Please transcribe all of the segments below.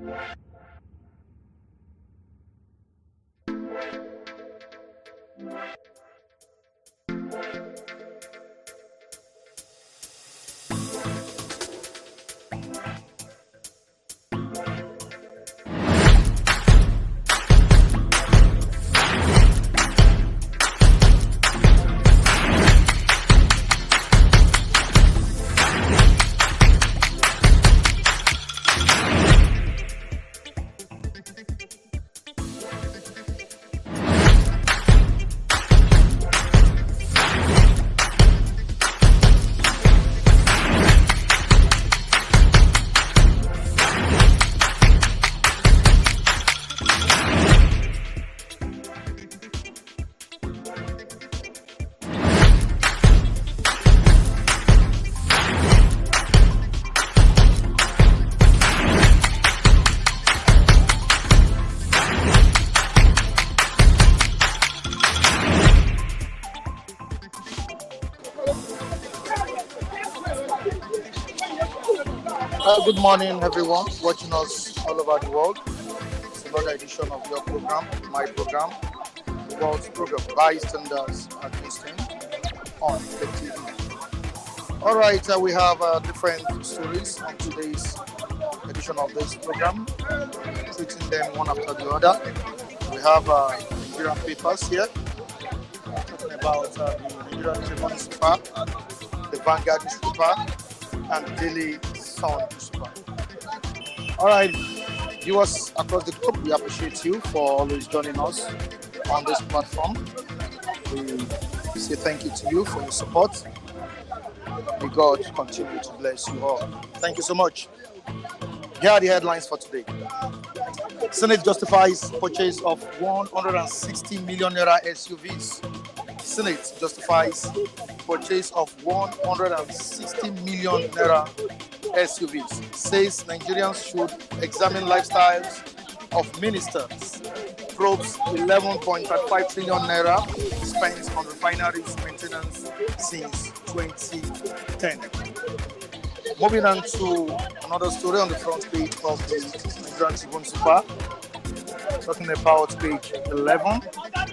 Good morning, everyone watching us all over the world. It's another edition of your program, my program, the world's program, Bystanders at Houston on the TV. All right, we have different stories on today's edition of this program, treating them one after the other. We have Nigerian papers here, talking about the Nigerian Tribune newspaper, the Vanguard newspaper, and the Daily Sun newspaper. All right, viewers across the globe, we appreciate you for always joining us on this platform. We say thank you to you for your support. May God continue to bless you all. Thank you so much. Here are the headlines for today. Senate justifies purchase of 160 million naira SUVs. Senate justifies purchase of 160 million naira SUVs. Says Nigerians should examine lifestyles of ministers. Probes 11.5 trillion naira spent on refineries maintenance since 2010. Moving on to another story on the front page of the Nigerian Tribune Super, talking about page 11,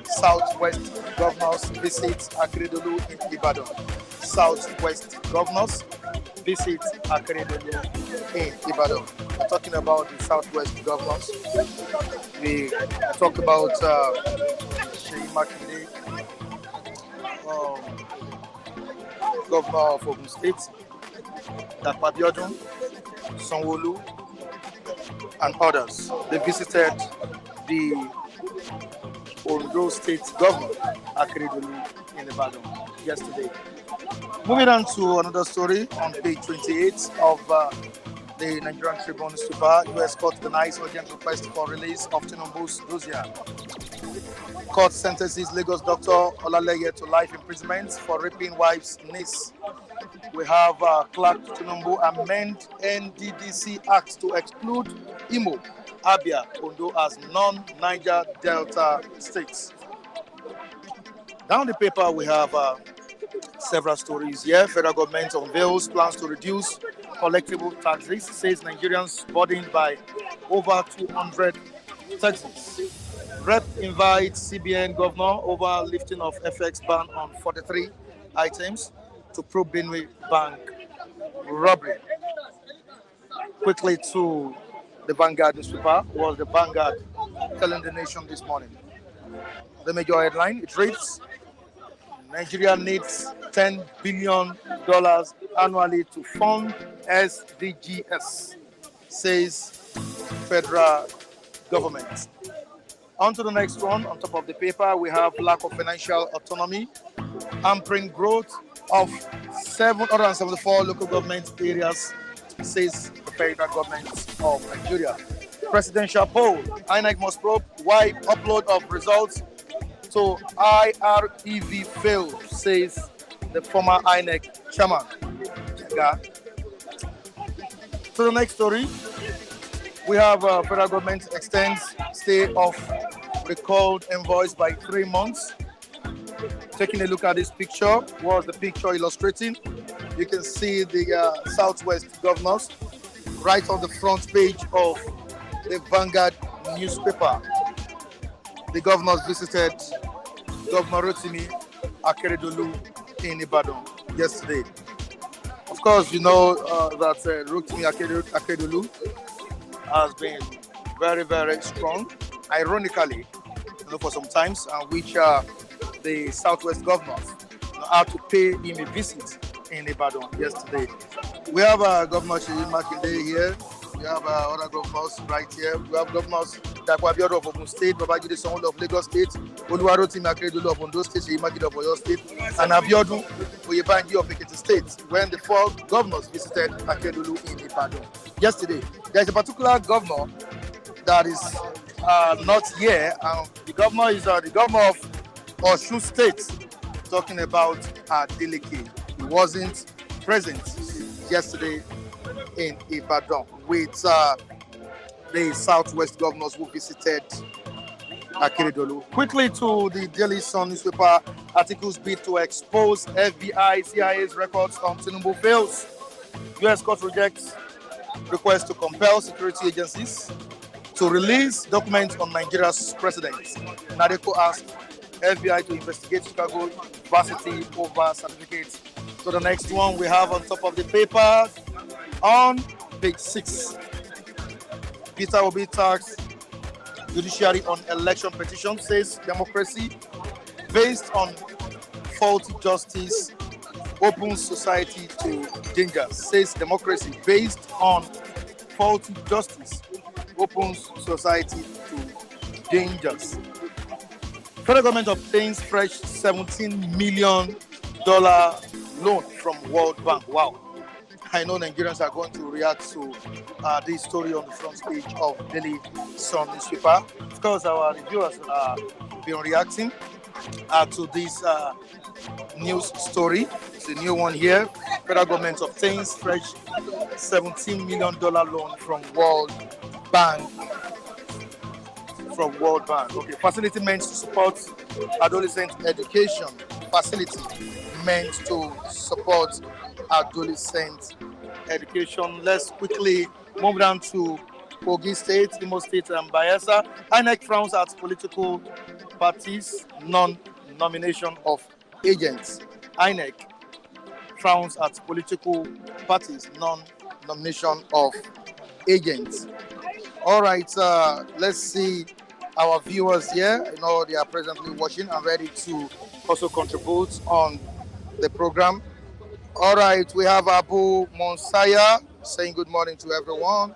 Southwest Governors visit Akeredolu in Ibadan. Southwest Governors visit Akeredolu in Ibadan. We're talking about the Southwest Governors. We talk about Sheyi Makinde, Governor of Ogun State, Dapo Abiodun, Sanwo-Olu, and others. They visited the Ondo State Governor, Akeredolu, in Ibadan yesterday. Moving on to another story on page 28 of the Nigerian Tribune newspaper, U.S. court denies urgent request for release of Tinubu's dossier. Court sentences Lagos doctor Olaleye to life imprisonment for raping wife's niece. We have Clerk Tinubu amend NDDC Act to exclude Imo, Abia, Ondo as non-Niger Delta states. Down the paper, we have several stories here. Federal government unveils plans to reduce collectible taxes, says Nigerians burdened by over 200 taxes. Rep invites CBN governor over lifting of FX ban on 43 items to probe Benue Bank robbery. Quickly to the Vanguard newspaper, was the Vanguard telling the nation this morning. The major headline, it reads, Nigeria needs $10 billion annually to fund SDGs, says federal government. On to the next one. On top of the paper, we have lack of financial autonomy, hampering growth of 774 local government areas, says the federal government of Nigeria. Presidential poll, INEC must probe why upload of results to IREV failed, says the former INEC chairman. To the next story, we have federal government extends stay of recalled envoys by 3 months. Taking a look at this picture, what the picture illustrating, you can see the Southwest governors right on the front page of the Vanguard newspaper. The governors visited Governor Rotimi Akeredolu in Ibadan yesterday. Of course, you know that Rotimi Akeredolu has been very, very strong. Ironically, for some times, which the Southwest governors had to pay him a visit in Ibadan yesterday. We have Governor Seyi Makinde here. We have other governors right here. We have governors Dapo Abiodun of Ogun State, Babajide Sanwo-Olu of Lagos State, Oluwarotimi Akeredolu of Ondo State, Seyi Makinde of Oyo State, and Abiodun Oyebanji of Ekiti State. When the 4 governors visited Akeredolu in Ibadan yesterday, there is a particular governor that is not here. The governor is the governor of Osun State, talking about Adeleke. He wasn't present yesterday in Ibadan with the Southwest governors who visited Akeredolu. Quickly to the Daily Sun newspaper, Atiku'S bid to expose FBI, CIA's records on Tinubu fails. U.S. court rejects request to compel security agencies to release documents on Nigeria's president. Atiku'S asked FBI to investigate Chicago University over certificates. So the next one we have on top of the paper on page 6. Peter Obi tasked judiciary on election petition, says democracy based on faulty justice opens society to danger. Says democracy based on faulty justice opens society to dangers. Federal government obtains fresh $17 million loan from World Bank. Wow. I know Nigerians are going to react to this story on the front page of Daily Sun newspaper. Of course, our reviewers have been reacting to this news story. It's a new one here. Federal government obtains fresh $17 million loan from World Bank. Okay, facility meant to support adolescent education. Facility meant to support adolescent education. Let's quickly move down to Kogi State, Imo State, and Bayelsa. INEC frowns at political parties' non-nomination of agents. INEC frowns at political parties' non-nomination of agents. All right, let's see our viewers here. You know, they are presently watching and ready to also contribute on the program. All right, we have Abu Monsaya saying good morning to everyone.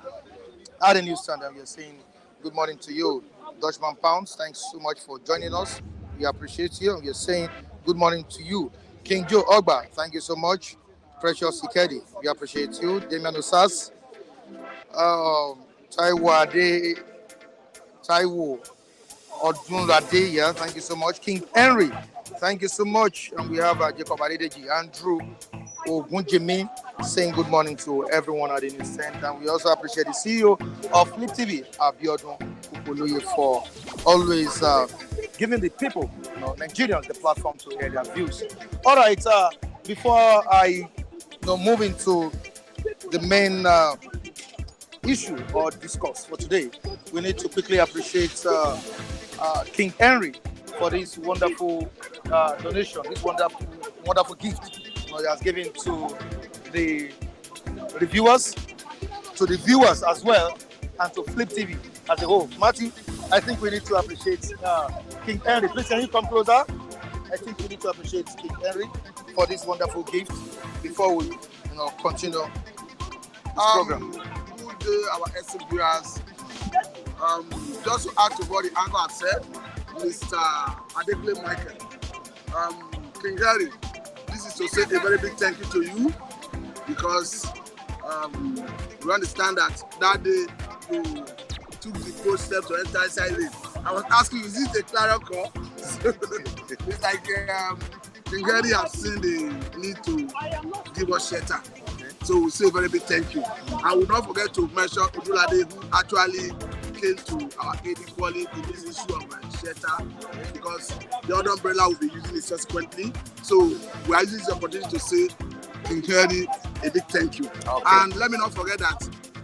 At the news standard, we are saying good morning to you. Dutchman Pounds, thanks so much for joining us. We appreciate you. We are saying good morning to you. King Joe Ogba, thank you so much. Precious Ikedi, we appreciate you. Damian Osas, Taiwo Odunlade, yeah, thank you so much. King Henry, thank you so much. And we have Jacob Adedeji, Andrew Ogunjimi saying good morning to everyone at the news stand. And we also appreciate the CEO of Flip TV, Abiodun Kukuluye, for always giving the people, Nigerians, the platform to hear their views. All right, before I move into the main issue or discourse for today, we need to quickly appreciate King Henry for this wonderful donation, this wonderful gift he has given to the reviewers, to the viewers as well, and to Flip TV as a whole. Matthew, I think we need to appreciate King Henry. Please, can you come closer? I think we need to appreciate King Henry for this wonderful gift before we, continue this program. Good day, our esteemed viewers. Just to add to what the anchor has said, Mr. Adekunle Michael, King Henry, this is to say a very big thank you to you, because we understand that day you took the first steps to enter inside it. I was asking you, is this a clarion call? It's like King Henry has seen the need to give us shelter. So we say a very big thank you. I will not forget to mention Odulade, who actually came to our aid equally in this issue of shelter, because the other umbrella will be using it subsequently. So we are using this opportunity to say King Henry a big thank you. Okay. And let me not forget that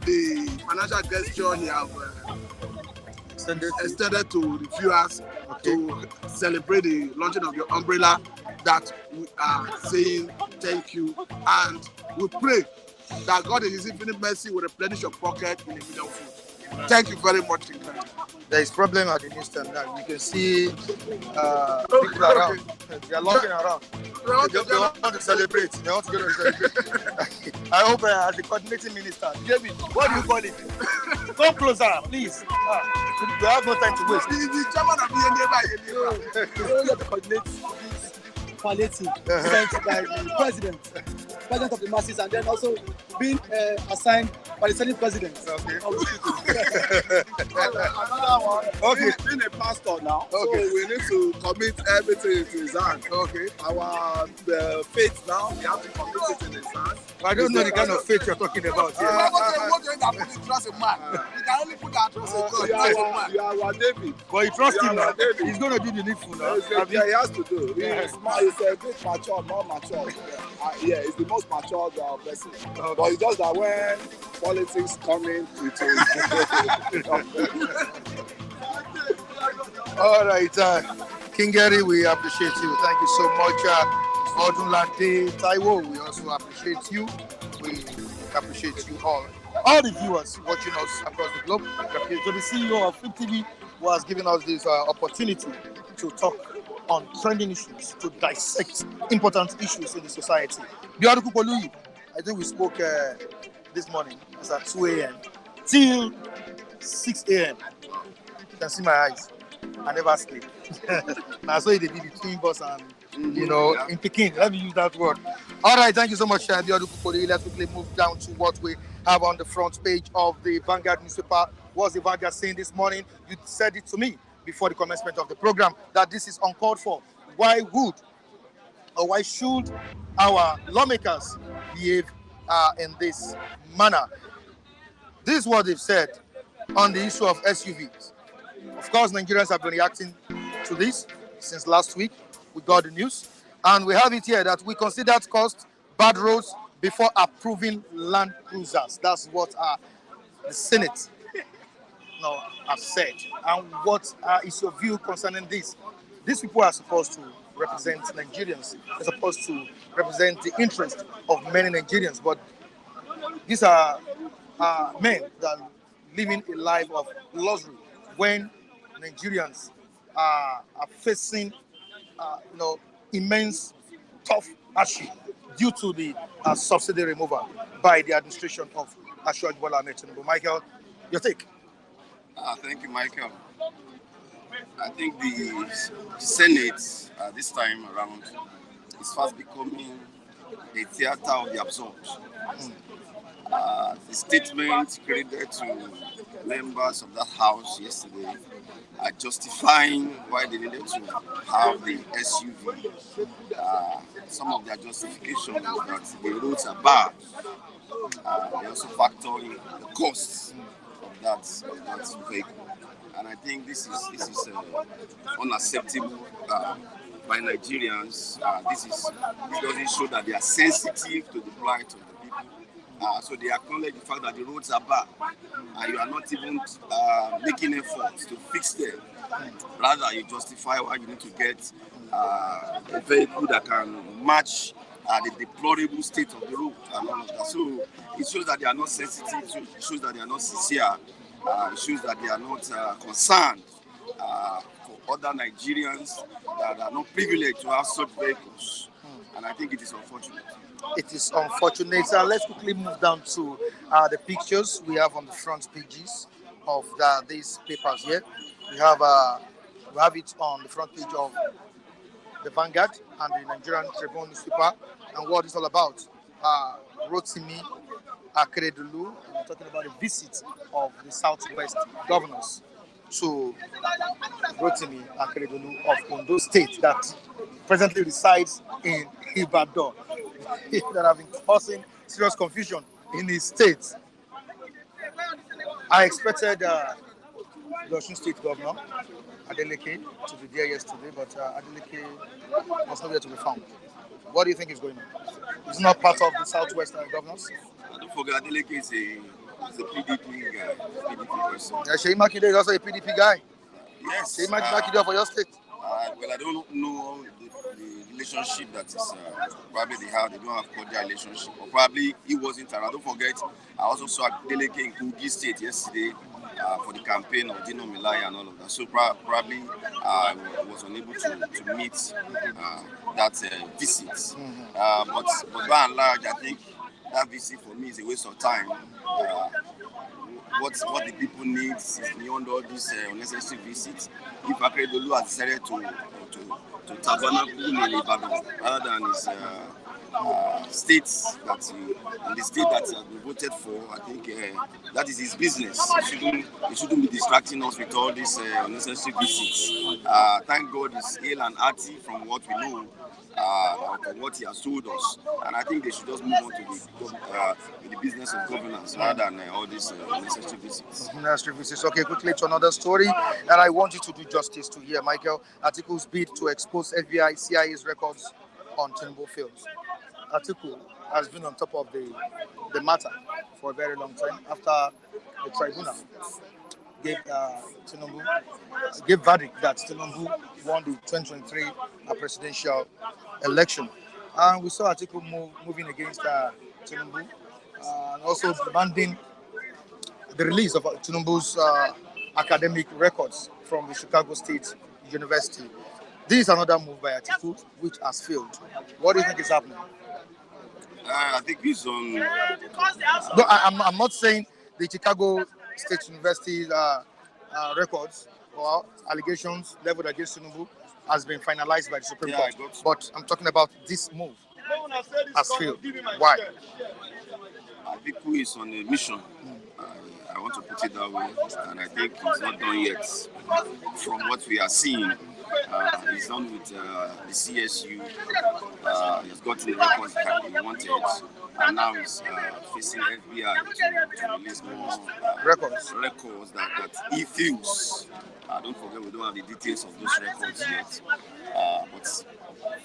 the financial gesture he have extended to the viewers to celebrate the launching of the umbrella, that we are saying thank you, and we pray that God in His infinite mercy will replenish your pocket in a million food. Thank you very much, King Henry. There is problem at the newsstand now. You can see people around. They are looking around. They want to celebrate. They want to go to celebrate. I hope as the coordinating minister, David, what do you call it? Come closer, please. We have no time to waste. The chairman of the to coordinate this palliative sent by the president of the masses, and then also being assigned by the Senate president. Okay. Another one. Okay. Being a pastor now, Okay. so we need to commit everything to his hand. Okay. Our faith now, we have to commit it in his hand. I don't know the kind of faith you're talking about here. What do you put the trust in man? We can only put our trust in God. You are our David. But you trust him now. David. He's going to do the needful now. Yeah, he has to do. Yeah. He's a bit mature, more mature. Yeah, he's the most mature person. Okay. But it's just that when politics come in, it All right, King Gary, we appreciate you. Thank you so much. Odunlade Taiwo, we also appreciate you. We appreciate you all. All the viewers watching us across the globe. So the CEO of Flip TV was giving us this opportunity to talk on trending issues, to dissect important issues in the society. Atiku'S, I think we spoke this morning. It's at 2 a.m. till 6 a.m. You can see my eyes. I never sleep. Now, so they did between us and, in Peking. Let me use that word. All right, thank you so much, Atiku'S. Let's quickly move down to what we have on the front page of the Vanguard newspaper. What's the Vanguard saying this morning? You said it to me before the commencement of the program that this is uncalled for. Why should our lawmakers behave in this manner? This is what they've said on the issue of SUVs. Of course, Nigerians have been reacting to this since last week. We got the news, and we have it here that we considered cost, bad roads before approving Land Cruisers. That's what the Senate have said. And what is your view concerning this? These people are supposed to represent Nigerians. They're supposed to represent the interest of many Nigerians, but these are men that are living a life of luxury when Nigerians are facing immense tough hardship due to the subsidy removal by the administration of Asiwaju Bola Ahmed Tinubu. Michael, your take? Thank you, Michael. I think the Senate this time around is fast becoming a theater of the absurd. The statement credited to members of that house yesterday are justifying why they needed to have the SUV. Some of their justification is that the roads are bad. They also factor in the costs of that vehicle. And I think this is unacceptable by Nigerians. This doesn't show that they are sensitive to the plight of the people. So they acknowledge the fact that the roads are bad, and you are not even making efforts to fix them. Rather, you justify why you need to get a vehicle that can match the deplorable state of the road and all of that. So it shows that they are not sensitive. It shows that they are not sincere. It shows that they are not concerned for other Nigerians that are not privileged to have such vehicles. And I think it is unfortunate. It is unfortunate. Let's quickly move down to the pictures we have on the front pages of these papers here. We have it on the front page of the Vanguard and the Nigerian Tribune newspaper, and what it's all about. Rotimi Akeredolu, we're talking about the visit of the Southwest governors to Rotimi Akeredolu of Ondo State that presently resides in Ibadan, that have been causing serious confusion in his state. I expected the Osun State Governor, Adeleke, to be there yesterday, but Adeleke was not there to be found. What do you think is going on? Is not part of the Southwestern governors? Don't forget, Adeleke is He's a PDP guy, PDP person. Sheyi Makinde is also a PDP guy. Yes. Sheyi Makinde for your state. Well, I don't know the relationship that is probably they have. They don't have cordial relationship, or probably he wasn't around. Don't forget, I also saw Adeleke in Kogi State yesterday for the campaign of Dino Milaya and all of that. So probably was unable to meet that visit. But by and large, I think that visit for me is a waste of time. What the people need is beyond all these unnecessary visits. If Akeredolu has decided to tabernacle in Ibadan rather than his states in the state that he has been voted for, I think that is his business. He shouldn't be distracting us with all these unnecessary visits. Thank God he's ill and hearty from what we know. From what he has told us, and I think they should just move on to the business of governance rather than all these necessary visits. Necessary visits. Okay, quickly to another story that I want you to do justice to here, Michael. Atiku'S bid to expose FBI, CIA's records on Tinubu fields. Atiku has been on top of the matter for a very long time after the tribunal gave verdict that Tinubu won the 2023 presidential election. And we saw Atiku moving against Tinubu and also demanding the release of Tinubu's academic records from the Chicago State University. This is another move by Atiku which has failed. What do you think is happening? I think he's on. No, I'm not saying the Chicago State University records or allegations leveled against Tinubu has been finalized by the Supreme Court. But I'm talking about this move has failed. Why? Atiku is on a mission. I want to put it that way, and I think he's not done yet. From what we are seeing, he's done with the CSU. He's gotten the records that he wanted, and now he's facing FBI to release more records that he feels. Don't forget, we don't have the details of those records yet. But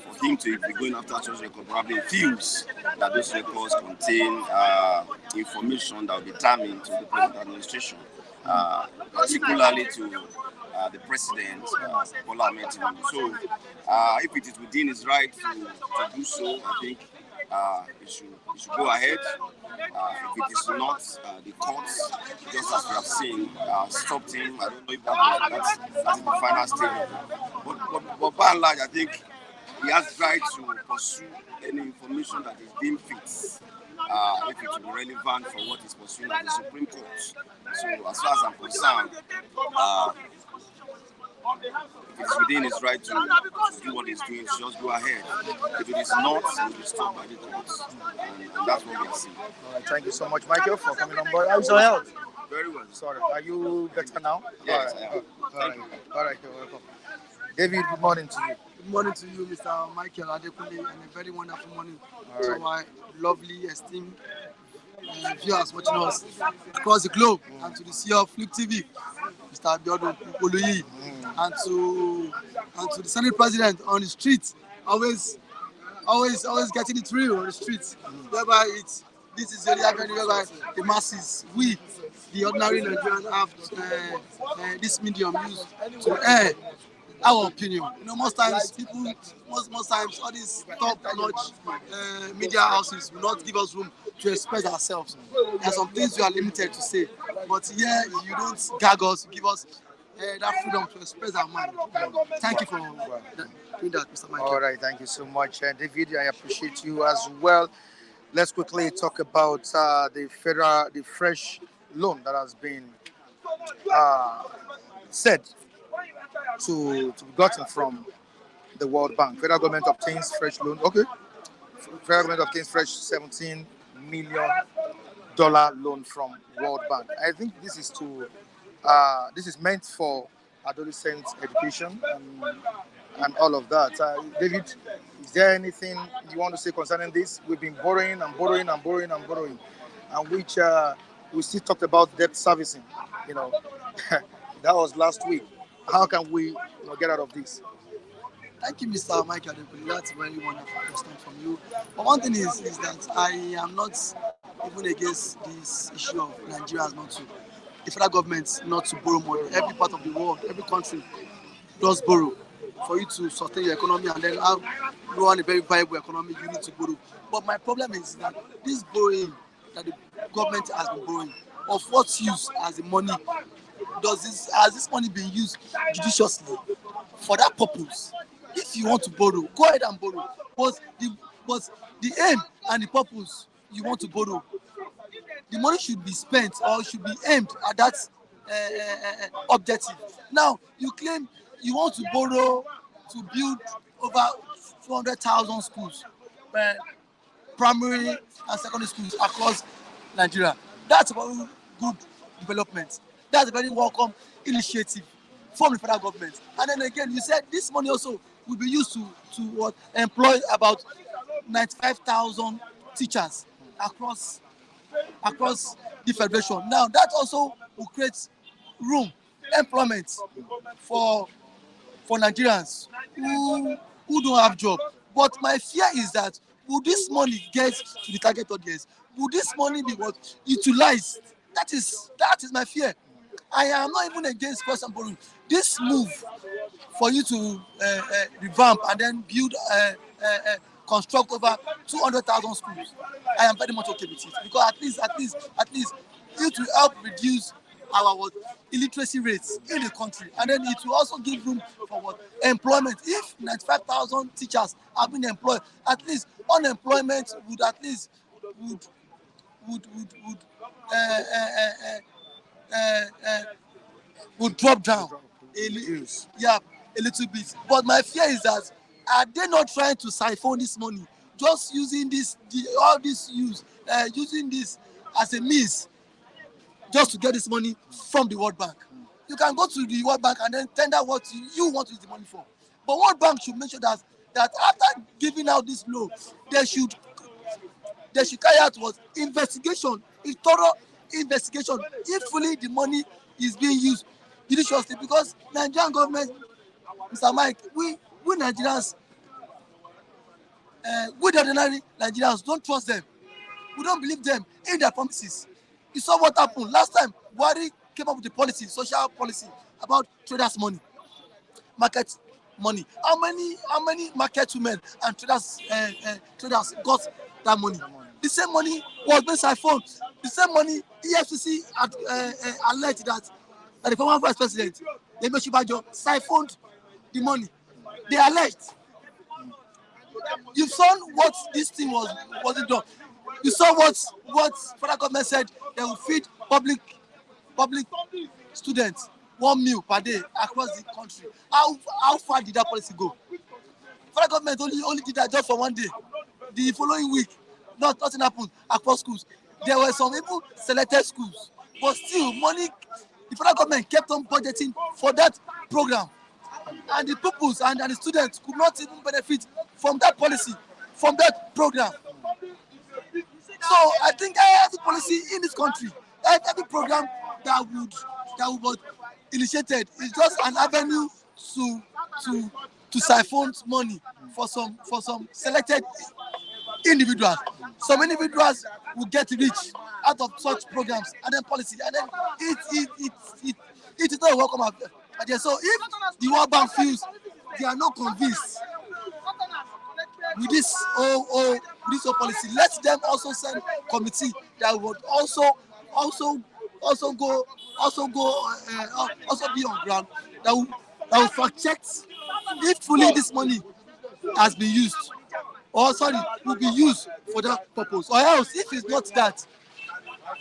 for him to be going after those records, probably feels that those records contain information that will be damning to the present administration, particularly to the president, Bola Ahmed Tinubu. So, if it is within his right to do so, I think he should go ahead. If it is not, the courts, just as we have seen, stopped him. I don't know if that's the final stage. But by and large, I think he has the right to pursue any information that is deemed fit, if it will be relevant for what is pursuing at the Supreme Court. So, as far as I'm concerned, if it's within his right to do what he's doing, just go ahead. If it is not, he will be stopped by the courts. And that's what we are seeing. All right, thank you so much, Michael, for coming on board. How's your health? Very well. Sorry, are you better now? Yes, All right, you're welcome. David, good morning to you. Good morning to you, Mr. Michael Adekule, and a very wonderful morning to my lovely, esteemed viewers watching us across the globe, and to the CEO of Flip TV, Mr. Abiodun Oluyi, and to the Senate President on the streets, always getting it real on the streets, whereby this is the avenue whereby the masses, we, the ordinary Nigerians, have this medium used to air our opinion. You know, most times all these top-notch media houses will not give us room to express ourselves. There are some things we are limited to say, but here you don't gag us, you give us that freedom to express our mind. Thank you for doing that, Mr. Michael. All right, thank you so much, David. I appreciate you as well. Let's quickly talk about the fresh loan that has been said to be gotten from the World Bank. Federal government obtains fresh loan. Okay. Federal government obtains fresh $17 million loan from World Bank. I think this is meant for adolescent education and all of that. David, is there anything you want to say concerning this? We've been borrowing, and which we still talked about debt servicing. You know, that was last week. How can we get out of this? Thank you, Mr. Michael Adekule. That's a very wonderful question from you. But one thing is that I am not even against this issue of Nigerians not to, the federal government not to borrow money. Every part of the world, every country does borrow for you to sustain your economy and then have run a very viable economy. You need to borrow. But my problem is that this borrowing that the government has been borrowing, of what use has the money? Has this money been used judiciously for that purpose? If you want to borrow, go ahead and borrow. But the aim and the purpose you want to borrow, the money should be spent or should be aimed at that objective. Now you claim you want to borrow to build over 400,000 schools, primary and secondary schools across Nigeria. That's a very good development. That's a very welcome initiative from the federal government. And then again, you said this money also will be used to what, employ about 95,000 teachers across the federation. Now that also will create room, employment for Nigerians who don't have job. But my fear is that will this money get to the target audience? Will this money be what utilized? That is my fear. I am not even against cross and borrowing. This move for you to revamp and then build, construct over 200,000 schools, I am very much okay with it, because at least it will help reduce our illiteracy rates in the country, and then it will also give room for employment. If 95,000 teachers have been employed, at least unemployment would would drop down a little bit. But my fear is that, are they not trying to siphon this money, just using using this as a means just to get this money from the World Bank? You can go to the World Bank and then tender what you want to use the money for. But World Bank should make sure that after giving out this loan, they should carry out investigation, a thorough investigation, if fully the money is being used judiciously. Because Nigerian government, Mr. Mike, we Nigerians, we the ordinary Nigerians don't trust them. We don't believe them in their promises. You saw what happened last time. Buhari came up with a policy, social policy, about traders' money, market money. How many market women and traders got that money? The same money was being siphoned. The same money EFCC alleged that the former vice president, Yemi Osinbajo, siphoned the money. They alleged. You saw what this thing wasn't done. You saw what federal government said they will feed public students 1 meal per day across the country. How far did that policy go? Federal government only did that just for 1 day. The following week, nothing happened across schools. There were some even selected schools, but still money. The federal government kept on budgeting for that program, and the pupils and the students could not even benefit from that policy, from that program. So I think every policy in this country, every program that would initiated is just an avenue to siphon money for some selected individuals. Some individuals will get rich out of such programs and then policy, and then it is not a welcome idea. So if the World Bank feels they are not convinced with this whole policy, let them also send committee that would also be on ground, that will fact check if fully this money has been used, or will be used for that purpose, or else if it's not that,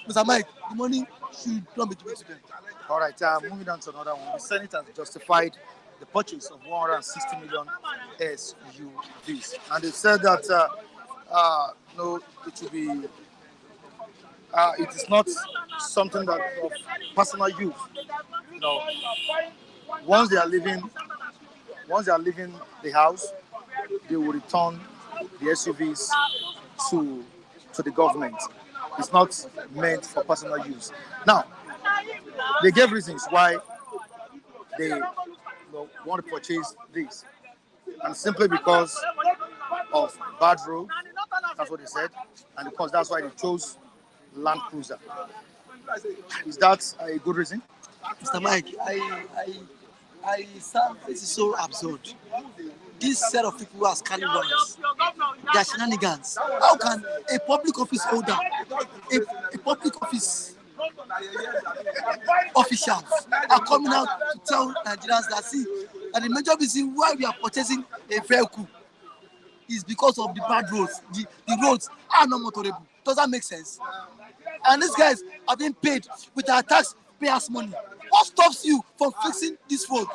Mr. Mike, the money should not be given to them. All right, moving on to another one. The Senate has justified the purchase of 160 million SUVs, and they said that no, it will be. It is not something that of personal use. You know, once they are leaving the house, they will return the SUVs to the government. It's not meant for personal use. Now, they gave reasons why they want to purchase this, and simply because of bad road. That's what they said, and because that's why they chose Land Cruiser. Is that a good reason? Mr. Mike, sir, this is so absurd. This set of people who are scaling ones, they are shenanigans. How can a public office holder, a public office officials are coming out to tell Nigerians that see that the major reason why we are purchasing a vehicle is because of the bad roads. The roads are not motorable. Does that make sense? And these guys are being paid with our taxpayers' money. What stops you from fixing this road?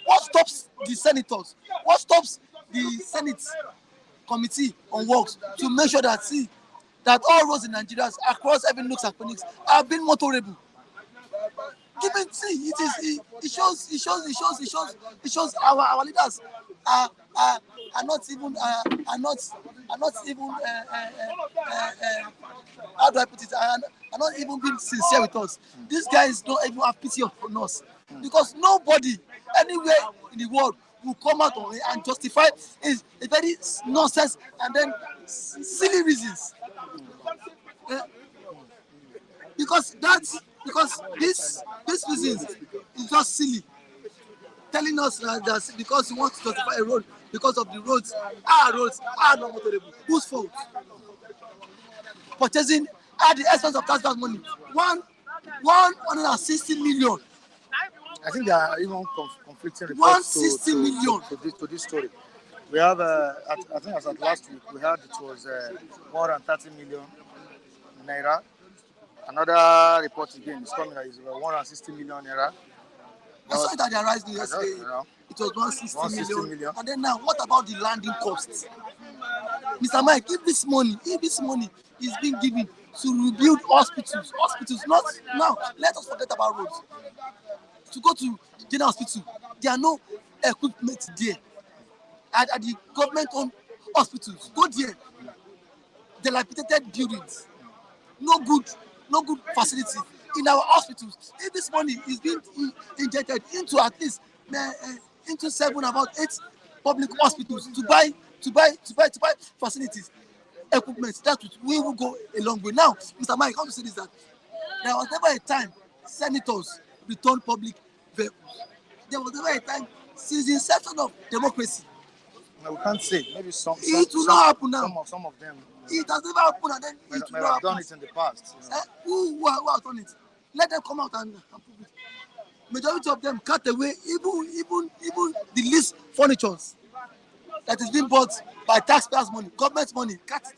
What stops the senators? What stops the Senate Committee on Works to make sure that all roads in Nigeria across every nooks and crannies are being motorable? It shows our leaders are not even how do I put it? Are not even being sincere with us. These guys don't even have pity on us, because nobody anywhere in the world will come out and justify is a very nonsense and then silly reasons. Because this reasons is just silly. Telling us that because you want to justify a road because of the roads are not motorable. Whose fault? Purchasing at the expense of taxpayers' money. 160 million. I think there are even conflicting reports 160 million to this story. We have, I think as at last week, we heard it was 130 million naira. Another report again is coming that is 160 million naira. I saw it at the Arise yesterday. It was 160 million. And then now, what about the landing costs? Mr. Mike, if this money is being given to rebuild hospitals, not now, let us forget about roads. To go to general hospital, there are no equipment there. At the government-owned hospitals, go there. Dilapidated buildings, no good facility in our hospitals. If this money is being injected into at least into 8 public hospitals to buy facilities, equipment, that we will go a long way. Now, Mr. Mike, how to say this, that there was never a time senators return public vehicles. There was never a time since the inception of democracy. No, we can't say. Maybe it will not happen now. Some of them. It has never happened, and then it will not happen. Done it in the past. Who has done it? Let them come out and prove it. Majority of them cut away even the least furnitures that is being bought by taxpayers' money, government money. Cut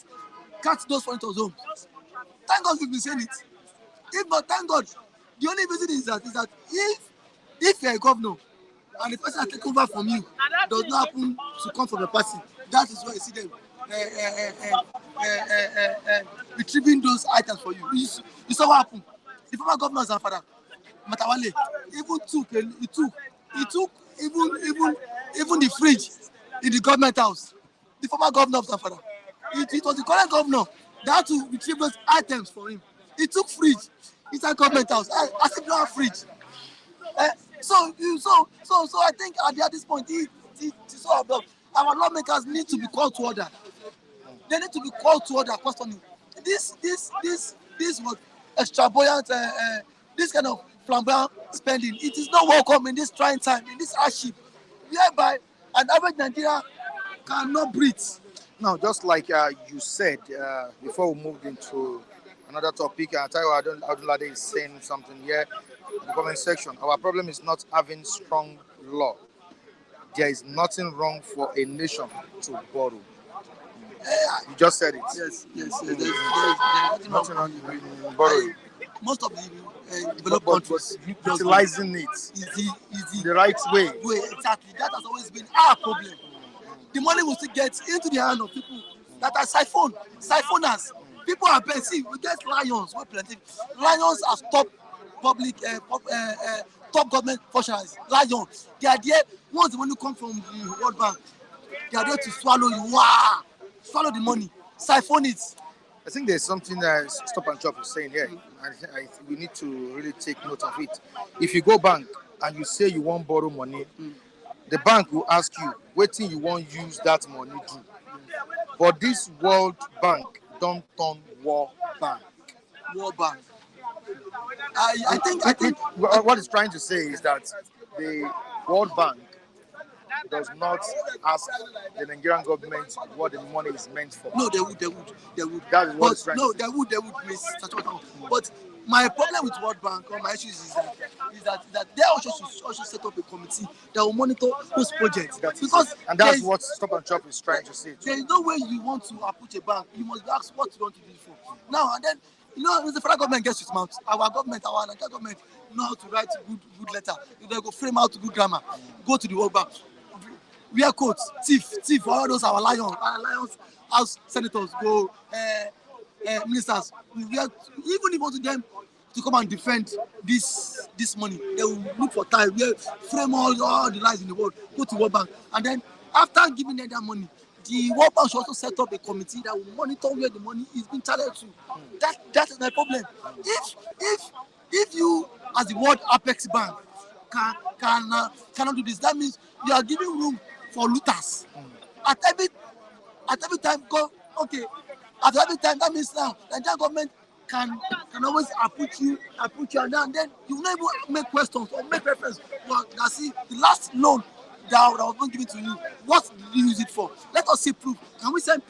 those furnitures home. Thank God we've been saying it. If not, thank God. The only reason is that if you're a governor and the person that take over from you does not happen to come from a party, that is why you see them retrieving those items for you. You saw what happened. The former governor of Zamfara, Matawale, even took even the fridge in the government house. The former governor of Zamfara. It was the current governor that had to retrieve those items for him. He took fridge inside government house. I still don't have fridge. So I think at this point, it's all about our lawmakers need to be called to order. They need to be called to order questioning. This was extravagant, this kind of flamboyant spending. It is not welcome in this trying time, in this hardship, whereby an average Nigerian cannot breathe. Now, just like you said before we moved into another topic, Taiwo Adunlade is saying something here in the comment section. Our problem is not having strong law. There is nothing wrong for a nation to borrow. You just said it. Yes. There's nothing wrong with borrowing. Most of the developed countries utilizing it is the right way. Exactly. That has always been our problem. The money will still get into the hand of people that are siphoners. People are plenty. We get lions. We're plenty. Lions are top public, top government functionaries. Lions. They are there. Once the money comes from the World Bank, they are there to swallow you. Wow. Swallow the money. Siphon it. I think there's something that Stop and Chop is saying here. We need to really take note of it. If you go bank and you say you want borrow money, the bank will ask you, what thing you want use that money do? But this World Bank don't turn World Bank. World Bank. I think What it's trying to say is that the World Bank does not ask the Nigerian government what the money is meant for. no, they would. That is what it's But trying no, to say. they would miss such a thing. But my problem with World Bank or my issues is that they also should set up a committee that will monitor those projects. Because And that's what Stop and Shop is trying to say. there is no way you want to approach a bank. You must ask what you want to do it for. Now and then, when the federal government gets its mouth, our Nigerian government know how to write good letter. If they go frame out good grammar, go to the World Bank. Wear coats, thief, all those our lions, house senators go, ministers. Even if you want them to come and defend this money, they will look for time, frame all the lies in the world, go to World Bank, and then after giving them that money, the World Bank should also set up a committee that will monitor where the money is being channeled to. That is my problem. If you, as the World Apex Bank, cannot do this, that means you are giving room for looters. At every time, At every time, that means now the Nigerian government can always approach you, and then you will not even make questions or make reference. Now see, the last loan that was not given to you, what did you use it for? Let us see proof. Can we send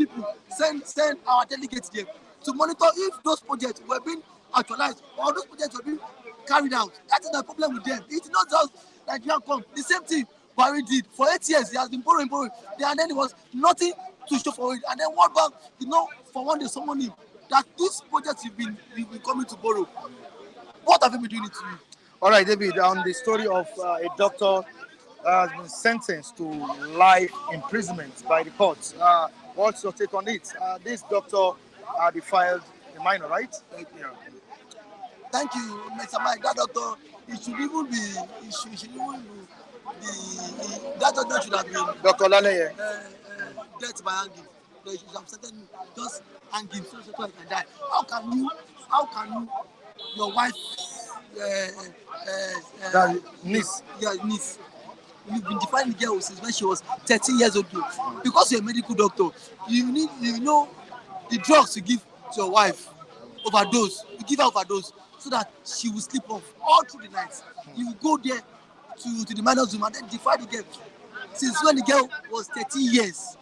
our delegates there to monitor if those projects were being actualized or those projects were being carried out? That is the problem with them. It's not just Nigerian come. The same thing Buhari did for 8 years. He has been borrowing, and then there was nothing to show for it. And then World Bank, for one day someone knew that these projects you've been coming to borrow. What have you been doing it to you? All right, David, on the story of a doctor has been sentenced to life imprisonment by the courts. What's your take on it? This doctor defiled a minor, right? Yeah. Thank you, Mr. Mike. That doctor, it should even be, that doctor should have been Dr. Laleye. Death by hanging. They should have certain just hanging so I can die. How can you, your wife, niece. Yeah, niece. You've been defining the girl since when she was 13 years old. Because you're a medical doctor, you know the drugs you give to your wife, overdose. You give her overdose so that she will sleep off all through the night. You will go there to the minor's room and then defy the girl. Since when the girl was 13 years.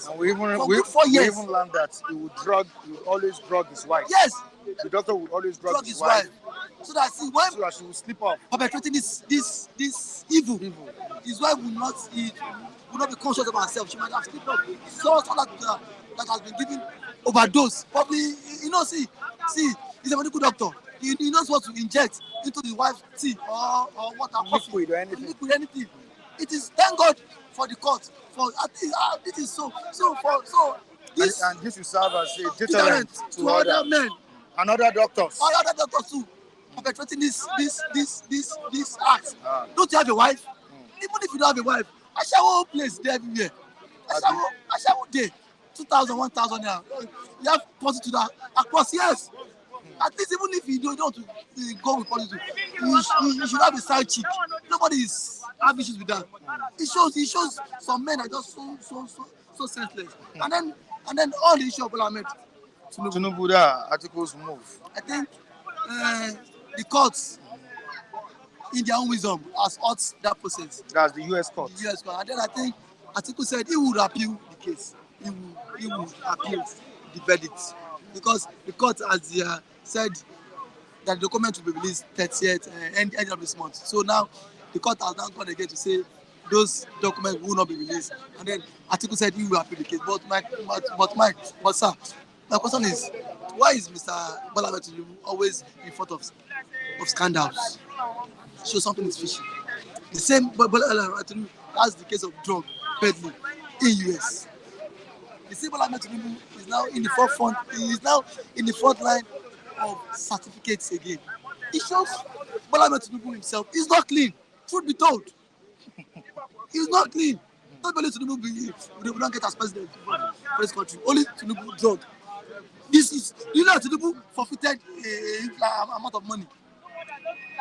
And we even learned that he would always drug his wife. Yes. The doctor would always drug his wife. So that she will sleep off. Perpetrating this evil. His wife will not be conscious of herself. She might have sleep off. So that has been given overdose. Probably, see, he's a medical doctor. He knows what to inject into the wife's tea or water, liquid or anything. It is, thank God for the court. This is so this, and this will serve as a deterrent to other men and other doctors. Other doctors too, perpetrating this act. Don't you have a wife? Even if you don't have a wife, Ashawo place there everywhere. Ashawo there, 2,000, 1,000 now. You have prostitute across, yes. At least even if you don't want to go with prostitute, you should have a side chick. Nobody have issues with that. It shows some men are just so senseless. And then all the issue of Ahmed Tinubu, Atiku'S move. I think the courts, in their own wisdom, has ought that process. That's the US court. The US court. And then I think Atiku said he would appeal the case. He would appeal the verdict. Because the court has said that the document will be released 30th end of this month. So now the court has now gone again to say those documents will not be released. And then Atiku said he will appeal the case. But sir, my question is, why is Mr. Bola Tinubu always in front of scandals? Show something is fishy. The same Bola Tinubu has the case of drug peddling in US. The same Bola Tinubu is now in the forefront. He is now in the front line of certificates again. It shows Bola Tinubu himself is not clean. Truth be told, he's not clean. Not only Tinubu we don't get as president for this country. Only Tinubu drug. This is, Tinubu forfeited a amount of money.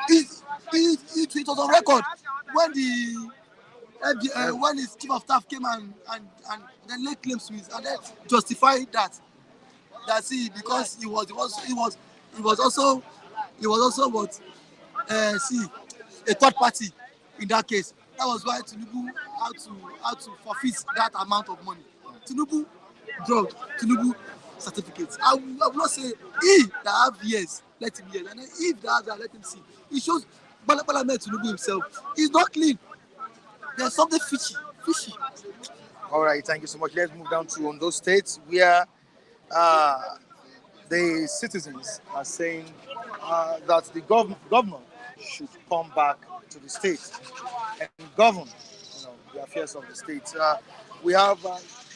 It was on record when when his chief of staff came and then laid claims to it and then justified that. That see, because he was also what see, a third party in that case. That was why Tinubu had to forfeit that amount of money. Tinubu drug, Tinubu certificates. I will not say he that have years, let him hear, and then if that have that, let him see. It shows Bala met Tinubu himself. He's not clean. There's something fishy. All right, thank you so much. Let's move down to Ondo State, where uh, the citizens are saying that the governor should come back to the state and govern, the affairs of the state. We have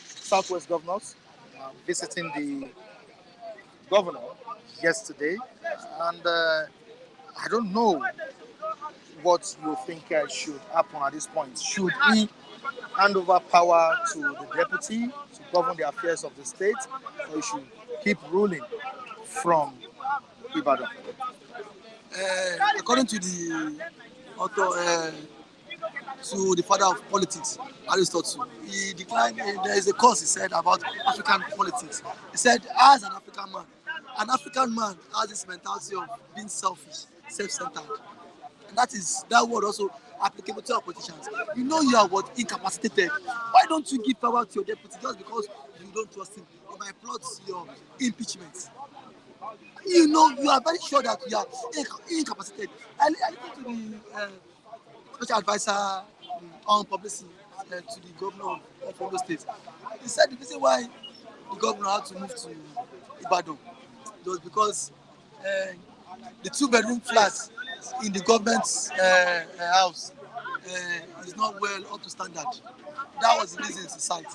Southwest governors visiting the governor yesterday, and I don't know what you think should happen at this point. Should we hand over power to the deputy to govern the affairs of the state, or we should keep ruling from Ibadan? According to the author, to the father of politics, Aristotle, he declined. There is a course he said about African politics. He said, as an African man has this mentality of being selfish, self-centered, and that word also applicable to our politicians. You know you are what incapacitated. Why don't you give power to your deputy just because you don't trust him? He might plot your impeachment. You know you are very sure that you are incapacitated. I listened to the special advisor on publicity to the governor of Ondo State. He said the reason why the governor had to move to Ibadan was because the 2-bedroom flat in the government's house is not well up to standard. That was the reason to cite.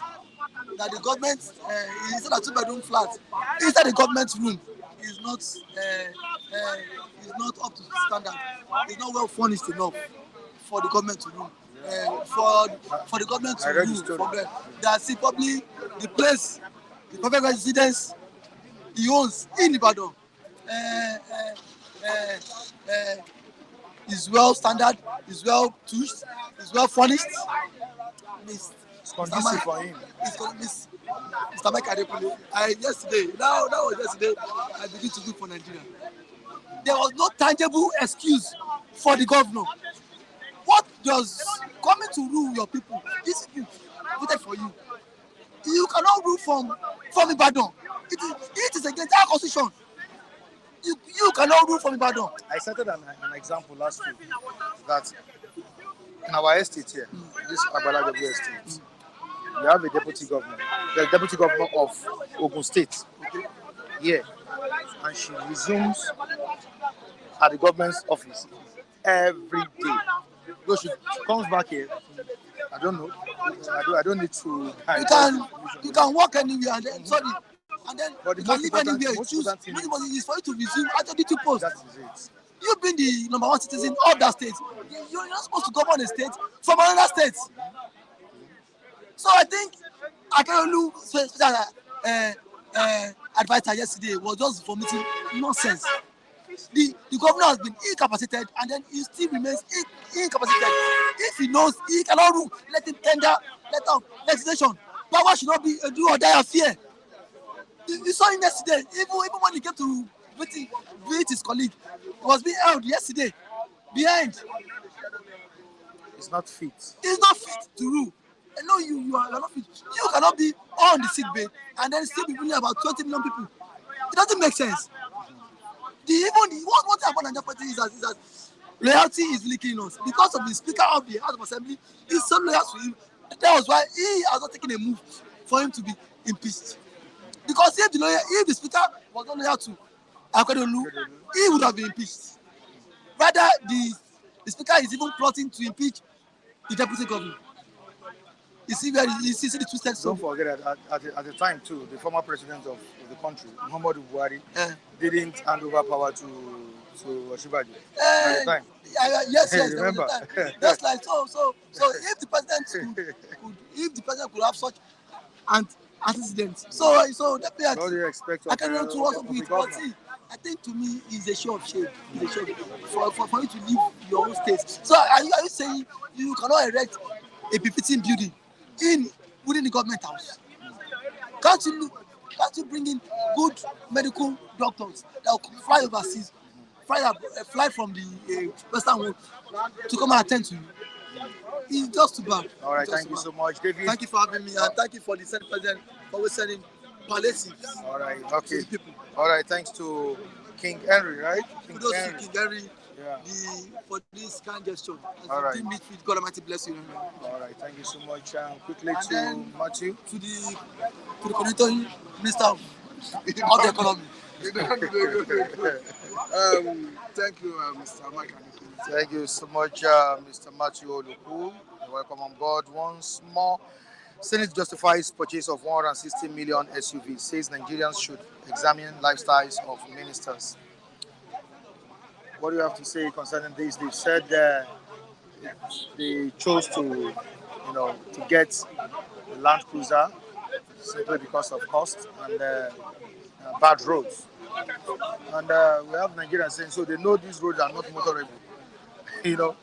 That the government, instead of 2-bedroom flat, inside the government room is not up to standard. It's not well furnished enough for the government to rule. For the government to rule, that's probably the place, the public residence he owns in Ibadan is well standard, is well touched, is well furnished. It's conducive for him. Mr. Mike Adekule, yesterday, that was yesterday, I began to look for Nigeria. There was no tangible excuse for the governor. What does coming to rule your people? These people voted for you. You cannot rule from Ibadan. It is against our constitution. You cannot rule from Ibadan. I cited an example last week that in our estate here, this Agbala W estate, we have a deputy governor, the deputy governor of Ogun State, here, and she resumes at the government's office every day. So she comes back here. I don't know. I don't need to. You can walk anywhere and then and then but you can live anywhere you choose. Anybody is for you to resume at your duty post. That is it. You being the number one citizen of that state, you're not supposed to govern a state from another state. So I think Akeolu special advisor yesterday was just vomiting nonsense. The governor has been incapacitated and then he still remains incapacitated. If he knows he cannot rule, let him tender legislation. Power should not be a do or die affair. You saw him yesterday, even when he came to visit his colleague, he was being held yesterday behind. It's not fit. He's not fit to rule. I know you are not fit. You cannot be on the sick bay and then still be ruling about 20 million people. It doesn't make sense. What happened in the party is that loyalty is really killing us because of the Speaker of the House of Assembly. He's so loyal to him. That was why he has not taken a move for him to be impeached. Because if the Speaker was not loyal to Akeolu, he would have been impeached. Rather, the Speaker is even plotting to impeach the Deputy Governor. You see the twisted Don't forget that at the time too, the former president of the country, Muhammadu Buhari, didn't hand over power to Oshibajo at the time. Yes, remember. Just like so if the president could have such antecedents, so definitely what do you expect I can to also be it. But see, I think to me it's a show of shame. It's a show for you to leave your own state. So are you saying you cannot erect a befitting building within the government house? Can't you Can't you bring in good medical doctors that will fly overseas, fly from the Western world to come and attend to you? It's just too bad. All right, It's just thank you too so bad. much, David. Thank you for having me, and thank you for the Senate President for always sending palliatives All right, to okay. the people. All right, thanks to King Henry, right? King Kudos to Henry. King Henry Yeah. for this kind gesture. As All you right. team midfield, God Almighty bless you. All right, thank you so much. Quickly And to then Matthew. to the coordinator minister of the economy. Thank you, Mr. Mike. Thank you so much, Mr. Matthew Oluku. Welcome on board once more. Senate justifies purchase of 160 million SUV, says Nigerians should examine lifestyles of ministers. What do you have to say concerning this? They've said they chose to get the Land Cruiser simply because of cost and bad roads. And we have Nigerians saying so they know these roads are not motorable.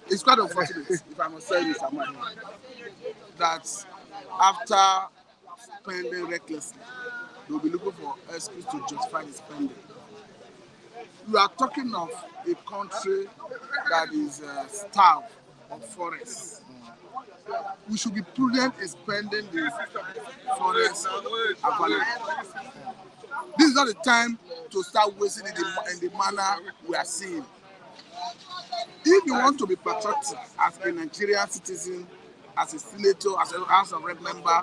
It's quite unfortunate, if I must say, Mr. Mike, that after spending recklessly, they'll be looking for excuse to justify the spending. We are talking of a country that is starved of forests. We should be prudent in spending the forest available. This is not the time to start wasting it in the manner we are seeing. If you want to be patriotic as a Nigerian citizen, as a senator, as a House of Rep member,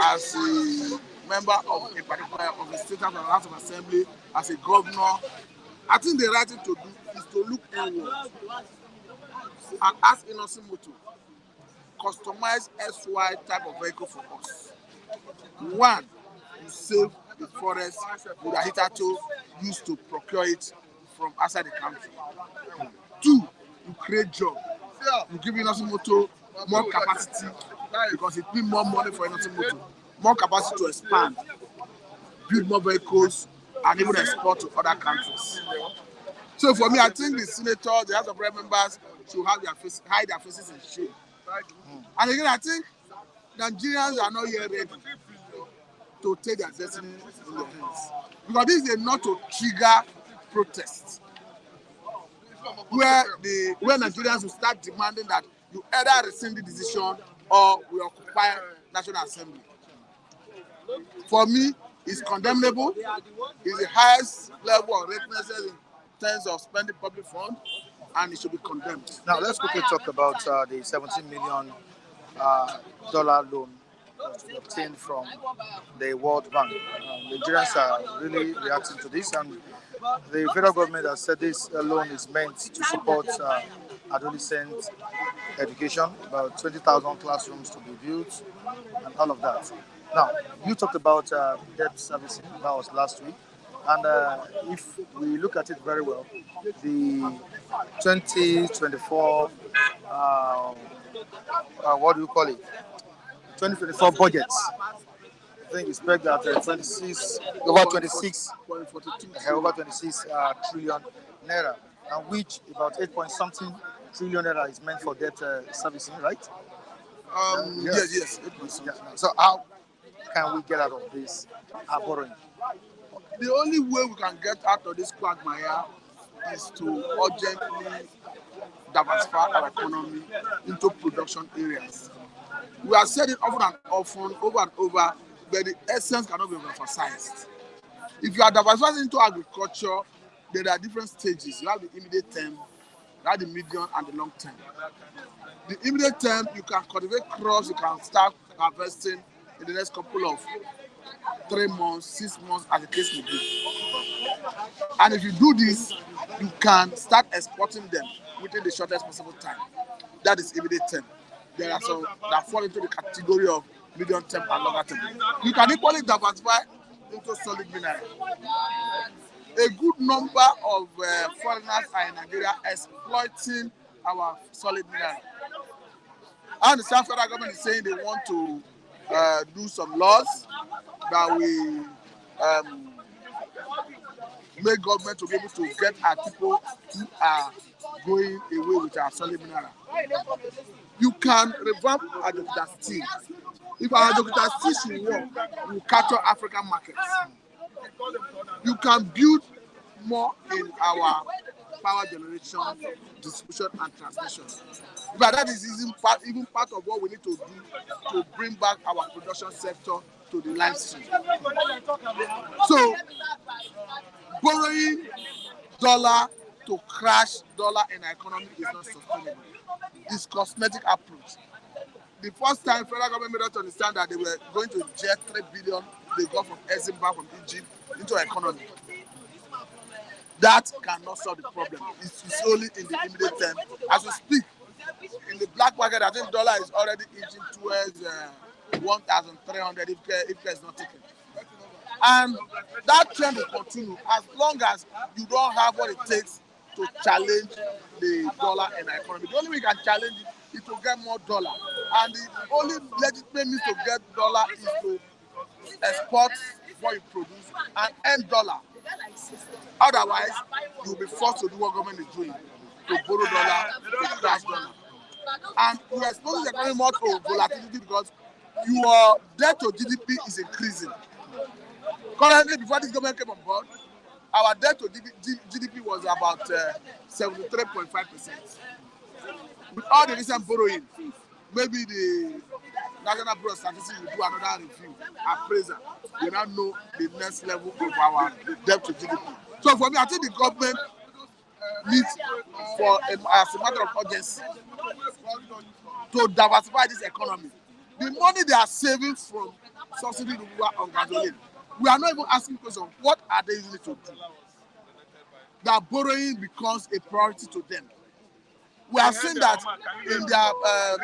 as a member of a particular of a state of the House of Assembly, as a governor, I think the right thing to do is to look inward and ask Innocent Moto, customize SY type of vehicle for us. One, you save the forest with a hitherto used to procure it from outside the country. Two, you create jobs. You give Innocent Moto more capacity because it means more money for Innocent Moto, more capacity to expand, build more vehicles, and even export to other countries. So for me, I think the senators, the House of Rep members should have hide their faces in shame. And again, I think Nigerians are not yet ready to take their destiny in their hands. Because this is not to trigger protests where Nigerians will start demanding that you either rescind the decision or we occupy National Assembly. For me, it's condemnable. It's the highest level of recklessness in terms of spending public funds, and it should be condemned. Now let's quickly talk about the $17 million loan that we obtained from the World Bank. Nigerians are really reacting to this, and the federal government has said this loan is meant to support adolescent education, about 20,000 classrooms to be built, and all of that. Now, you talked about debt servicing, that was last week, and if we look at it very well, the 2024, what do you call it? 2024 budgets. I think it's pegged at 26 trillion naira, and which about 8 point something trillion naira is meant for debt servicing, right? Yes. Yeah. So how can we get out of this borrowing? The only way we can get out of this quagmire is to urgently diversify our economy into production areas. We have said it often and often, over and over, but the essence cannot be emphasized. If you are diversifying into agriculture, there are different stages. You have the immediate term, you have the medium, and the long term. The immediate term, you can cultivate crops, you can start harvesting in the next couple of 3 months, 6 months, as the case may be. And if you do this, you can start exporting them within the shortest possible time. That is immediate term. There are some that fall into the category of medium term and longer term. You can equally diversify into solid mineral. A good number of foreigners are in Nigeria exploiting our solid mineral. And the South Federal government is saying they want to do some laws that will make government to be able to get our people who are going away with our solid mineral. You can revamp Atiku'S steel If our Dr. Sisi work, we will capture African markets. You can build more in our power generation, distribution, and transmission. But that is even part of what we need to do to bring back our production sector to the line stream. So, borrowing dollar to crash dollar in our economy is not sustainable. It's cosmetic approach. The first time federal government made us understand that they were going to inject 3 billion they got from Exim Bank from Egypt into our economy. That cannot solve the problem. It's only in the immediate term. As we speak, in the black market, I think dollar is already inching towards 1,300 if care is not taken. And that trend will continue as long as you don't have what it takes to challenge the dollar in our economy. The only way you can challenge it is to get more dollar. And the only legitimate means to get dollar is to export what you produce and earn dollar. Otherwise, you'll be forced to do what government is doing, to borrow dollar, to crash dollar. And we are exposing the economy more to volatility because your debt to GDP is increasing. Currently, before this government came on board, our debt to GDP was about 73.5%. With all the recent borrowing, maybe the National Bureau of Statistics will do another review, appraisal. We now know the next level of our debt to GDP. So for me, I think the government needs, as a matter of urgency, to diversify this economy. The money they are saving from subsidy removal on gasoline, we are not even asking questions, what are they using it to do? That borrowing becomes a priority to them. We have seen that in their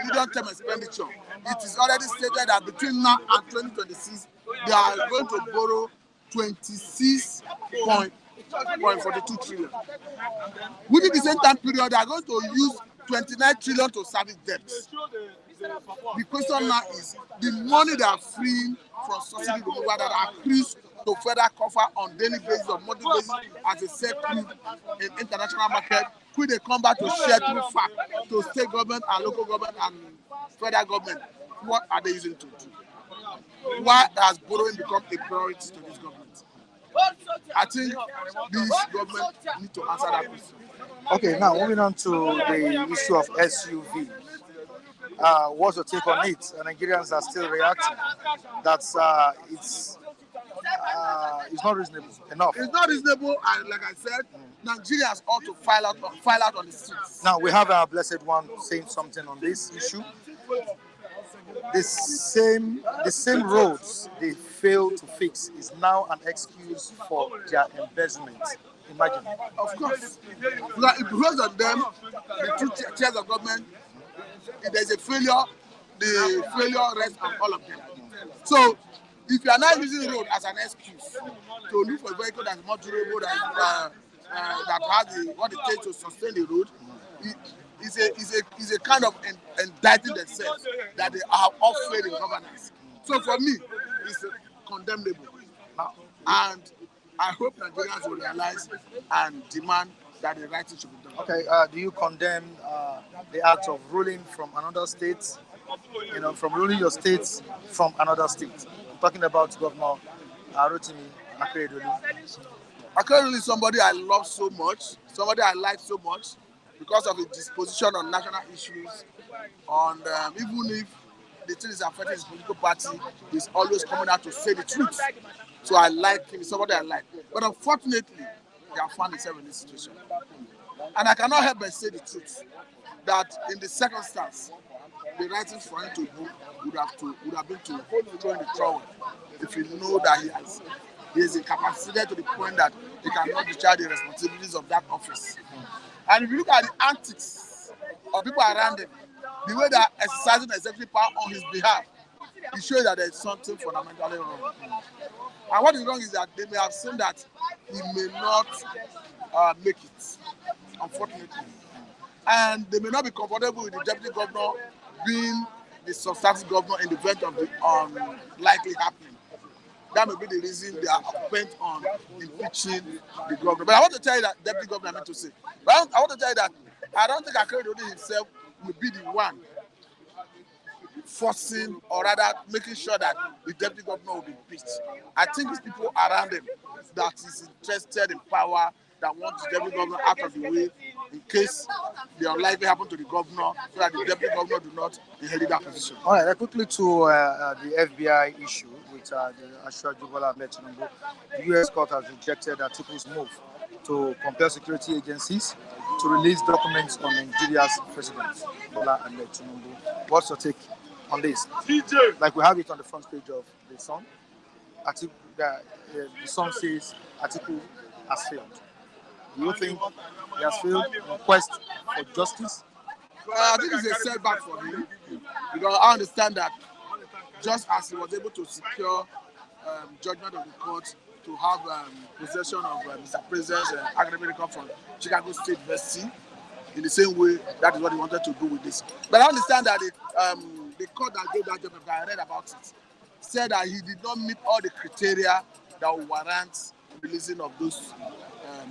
medium-term expenditure. It is already stated that between now and 2026, they are going to borrow 26.42 trillion. Within the same time period, they are going to use 29 trillion to service debts. The question now is the money they are freeing from subsidy removal that accrues to federal cover on daily basis or monthly basis as a set crude in international market. Could they come back to share through fact to state government and local government and federal government? What are they using to do? Why has borrowing become a priority to this government? I think this government need to answer that question. Okay, now moving on to the issue of SUV. What's your take on it? Nigerians are still reacting. That's it's not reasonable enough. It's not reasonable, and like I said, Nigerians ought to file out on the streets. Now we have our blessed one saying something on this issue. The same roads they fail to fix is now an excuse for their embezzlement. Imagine. Of course, because of them, the two chairs of government. If there's a failure, the failure rests on all of them. So, if you are not using road as an excuse to look for a vehicle that's more durable, that has what it takes to sustain the road, is a kind of indicting themselves that they are all failed in governance. So for me, it's condemnable. And I hope Nigerians will realize and demand that the right thing should be done. Okay, do you condemn the act of ruling from another state, from ruling your states from another state? I'm talking about Governor Rotimi Akeredolu. Akeredolu is somebody I love so much, somebody I like so much because of his disposition on national issues. On even if the thing is affecting his political party, he's always coming out to say the truth. So I like him, somebody I like. But unfortunately, he has found himself in this situation. And I cannot help but say the truth, that in the circumstance, the right thing for him to do would have been to throw in the trowel if he know that he is incapacitated to the point that he cannot discharge the responsibilities of that office. And if you look at the antics of people around him, the way they are exercising executive power on his behalf, it shows that there is something fundamentally wrong. And what is wrong is that they may have seen that he may not make it, unfortunately. And they may not be comfortable with the deputy governor being the substantive governor in the event of the unlikely happening. That may be the reason they are bent on impeaching the governor. But I want to tell you that, deputy governor, I meant to say, but I want to tell you that I don't think Akeredolu himself will be the one forcing or rather making sure that the deputy governor will be impeached. I think it's people around him that is interested in power, that want the deputy governor out of the way in case the unlikely happen to the governor, so that the deputy governor do not inherit that position. All right, quickly to the FBI issue with the Ashwaju Bola Ahmed Tinubu. The U.S. court has rejected Atiku'S move to compel security agencies to release documents on Nigeria's president, Bola Ahmed Tinubu. What's your take on this? Like we have it on the front page of the Sun. The Sun says Atiku has failed. Do you think he has failed in quest for justice? Well, I think it's a setback for him because I understand that just as he was able to secure judgment of the court to have possession of Mr. President's academic record from Chicago State University, in the same way, that is what he wanted to do with this. But I understand that the court that gave that judgment, I read about it, said that he did not meet all the criteria that would warrant releasing of those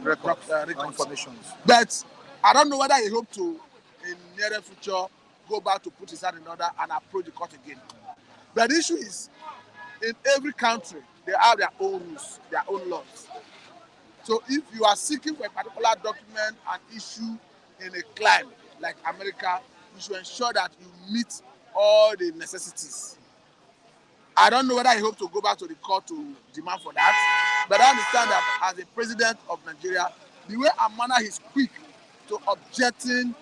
records. Informations. But I don't know whether he hoped to, in near future, go back to put his hand in order and approach the court again. But the issue is, in every country, they have their own rules, their own laws. So if you are seeking for a particular document and issue in a clime like America, you should ensure that you meet all the necessities. I don't know whether he hopes to go back to the court to demand for that, but I understand that as the president of Nigeria, the way and manner he's quick to objecting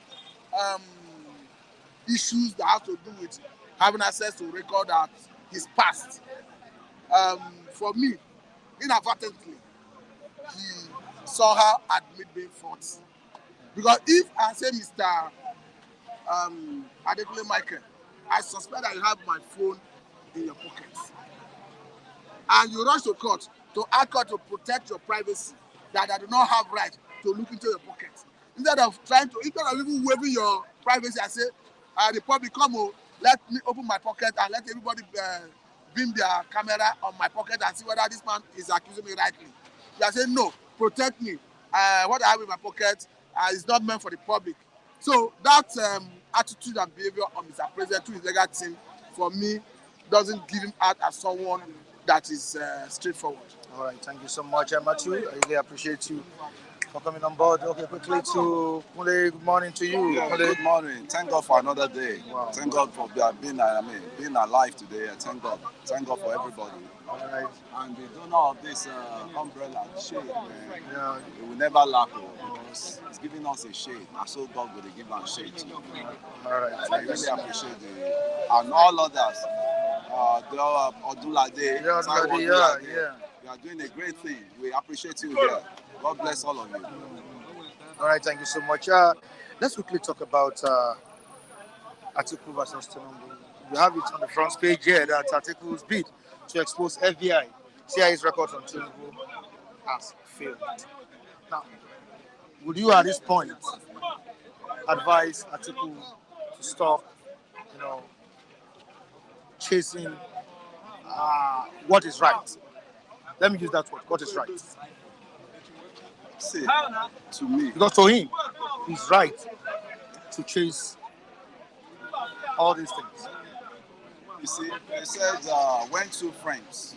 issues that have to do with having access to record that his past. For me, inadvertently, he somehow admit being fault. Because if I say, Mr. Atiku'S Michael, I suspect that you have my phone in your pocket, and you rush to court to ask court to protect your privacy, that I do not have right to look into your pocket. Instead of even waiving your privacy, I say, the public come, let me open my pocket and let everybody beam their camera on my pocket and see whether this man is accusing me rightly. You are saying, no, protect me. What I have in my pocket is not meant for the public. So that attitude and behavior of Mr. President to his legal team, for me, doesn't give him out as someone that is straightforward. All right, thank you so much, Matthew. I really appreciate you for coming on board. Okay, quickly to Kunle, good morning to you. Yeah, good morning. Thank God for another day. Wow. Thank God for being alive today. Thank God. Thank God for everybody. All right. And the donor of this umbrella shade, yeah, it will never lack, because it's giving us a shade. And so God will give us shade too. All right. I really appreciate it. And all others. Odulade, yeah. You are doing a great thing. We appreciate you here. God bless all of you. All right, thank you so much. Let's quickly talk about Atiku versus Tinubu. You have it on the front page here that Atiku's bid to expose FBI, CIA's records on Tinubu has failed. Now, would you at this point advise Atiku to stop, chasing what is right? Let me use that word, what is right. See, to me, because to him, it's right to chase all these things. You see, they said when two friends,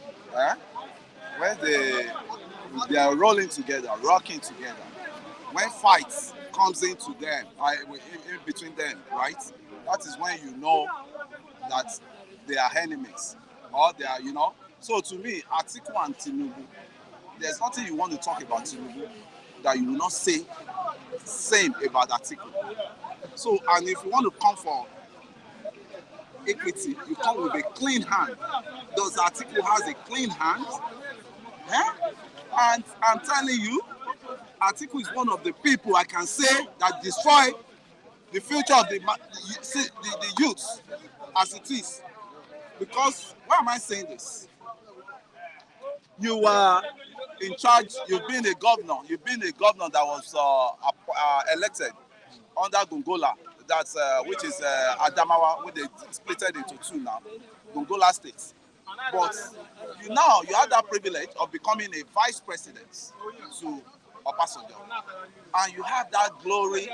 when they are rolling together, rocking together, when fights comes into them, in between them, right? That is when you know that they are enemies, or they are, So to me, Atiku and Tinubu, there's nothing you want to talk about Tinubu that you will not say same about Atiku. So, and if you want to come for equity, you come with a clean hand. Does Atiku has a clean hand? And I'm telling you, Atiku is one of the people I can say that destroy the future of the youth as it is. Because, why am I saying this? You are in charge, you've been a governor that was elected under Gongola, that's which is Adamawa, which they split into two now, Gongola State. But you have that privilege of becoming a vice president to Obasanjo. And you have that glory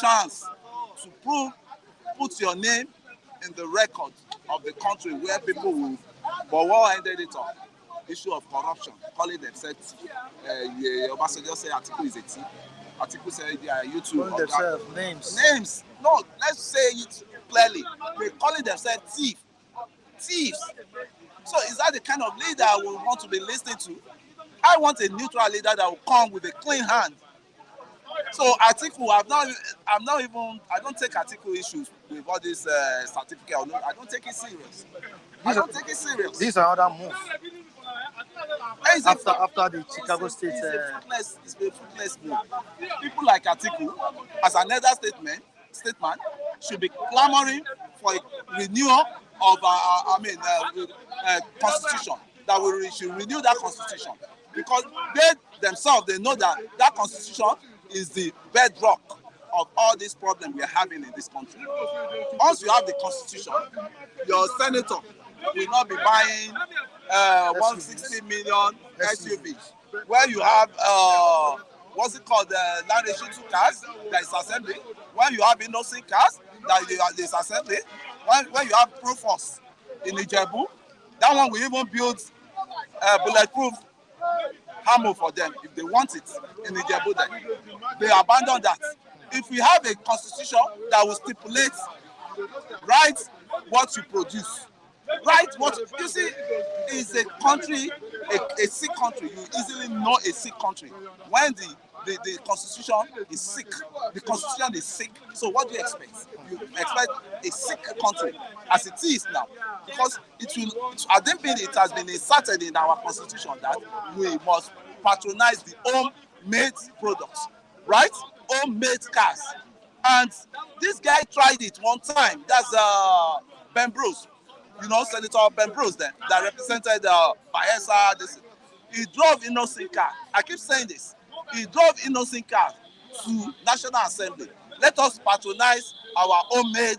chance to prove put your name in the record of the country where people will, but what ended it up? Issue of corruption, calling themselves, Obasanjo said Atiku is a thief. Atiku said they are YouTube. Calling themselves names. Names. No, let's say it clearly. They calling themselves thieves. So is that the kind of leader we want to be listening to? I want a neutral leader that will come with a clean hand. So Atiku, I don't take Atiku issues with all this certificate. I don't take it serious. These are other moves. After the Chicago State. It's a fruitless move. People like Atiku, as another statement, should be clamoring for a renewal of constitution. That we should renew that constitution because they themselves know that constitution is the bedrock of all these problems we are having in this country. Once you have the constitution, your senator will not be buying 160 million SUVs. Where you have what's it called, land issue 2 cars, there is assembly. When you have innocent cars, there is assembly. When you have Profos in Ijebu, that one will even build bulletproof ammo for them if they want it in Ijebu. Then they abandon that. If we have a constitution that will stipulate right what you produce, right what you see is a country, a sick country. You easily know a sick country when the constitution is sick. The constitution is sick. So what do you expect? You expect a sick country as it is now, because I don't think it has been inserted in our constitution that we must patronize the home-made products, right? Home-made cars. And this guy tried it one time. That's Ben Bruce, Senator Ben Bruce then, that represented Bayelsa. He drove innocent car. I keep saying this. He drove innocent car to National Assembly. Let us patronize our homemade,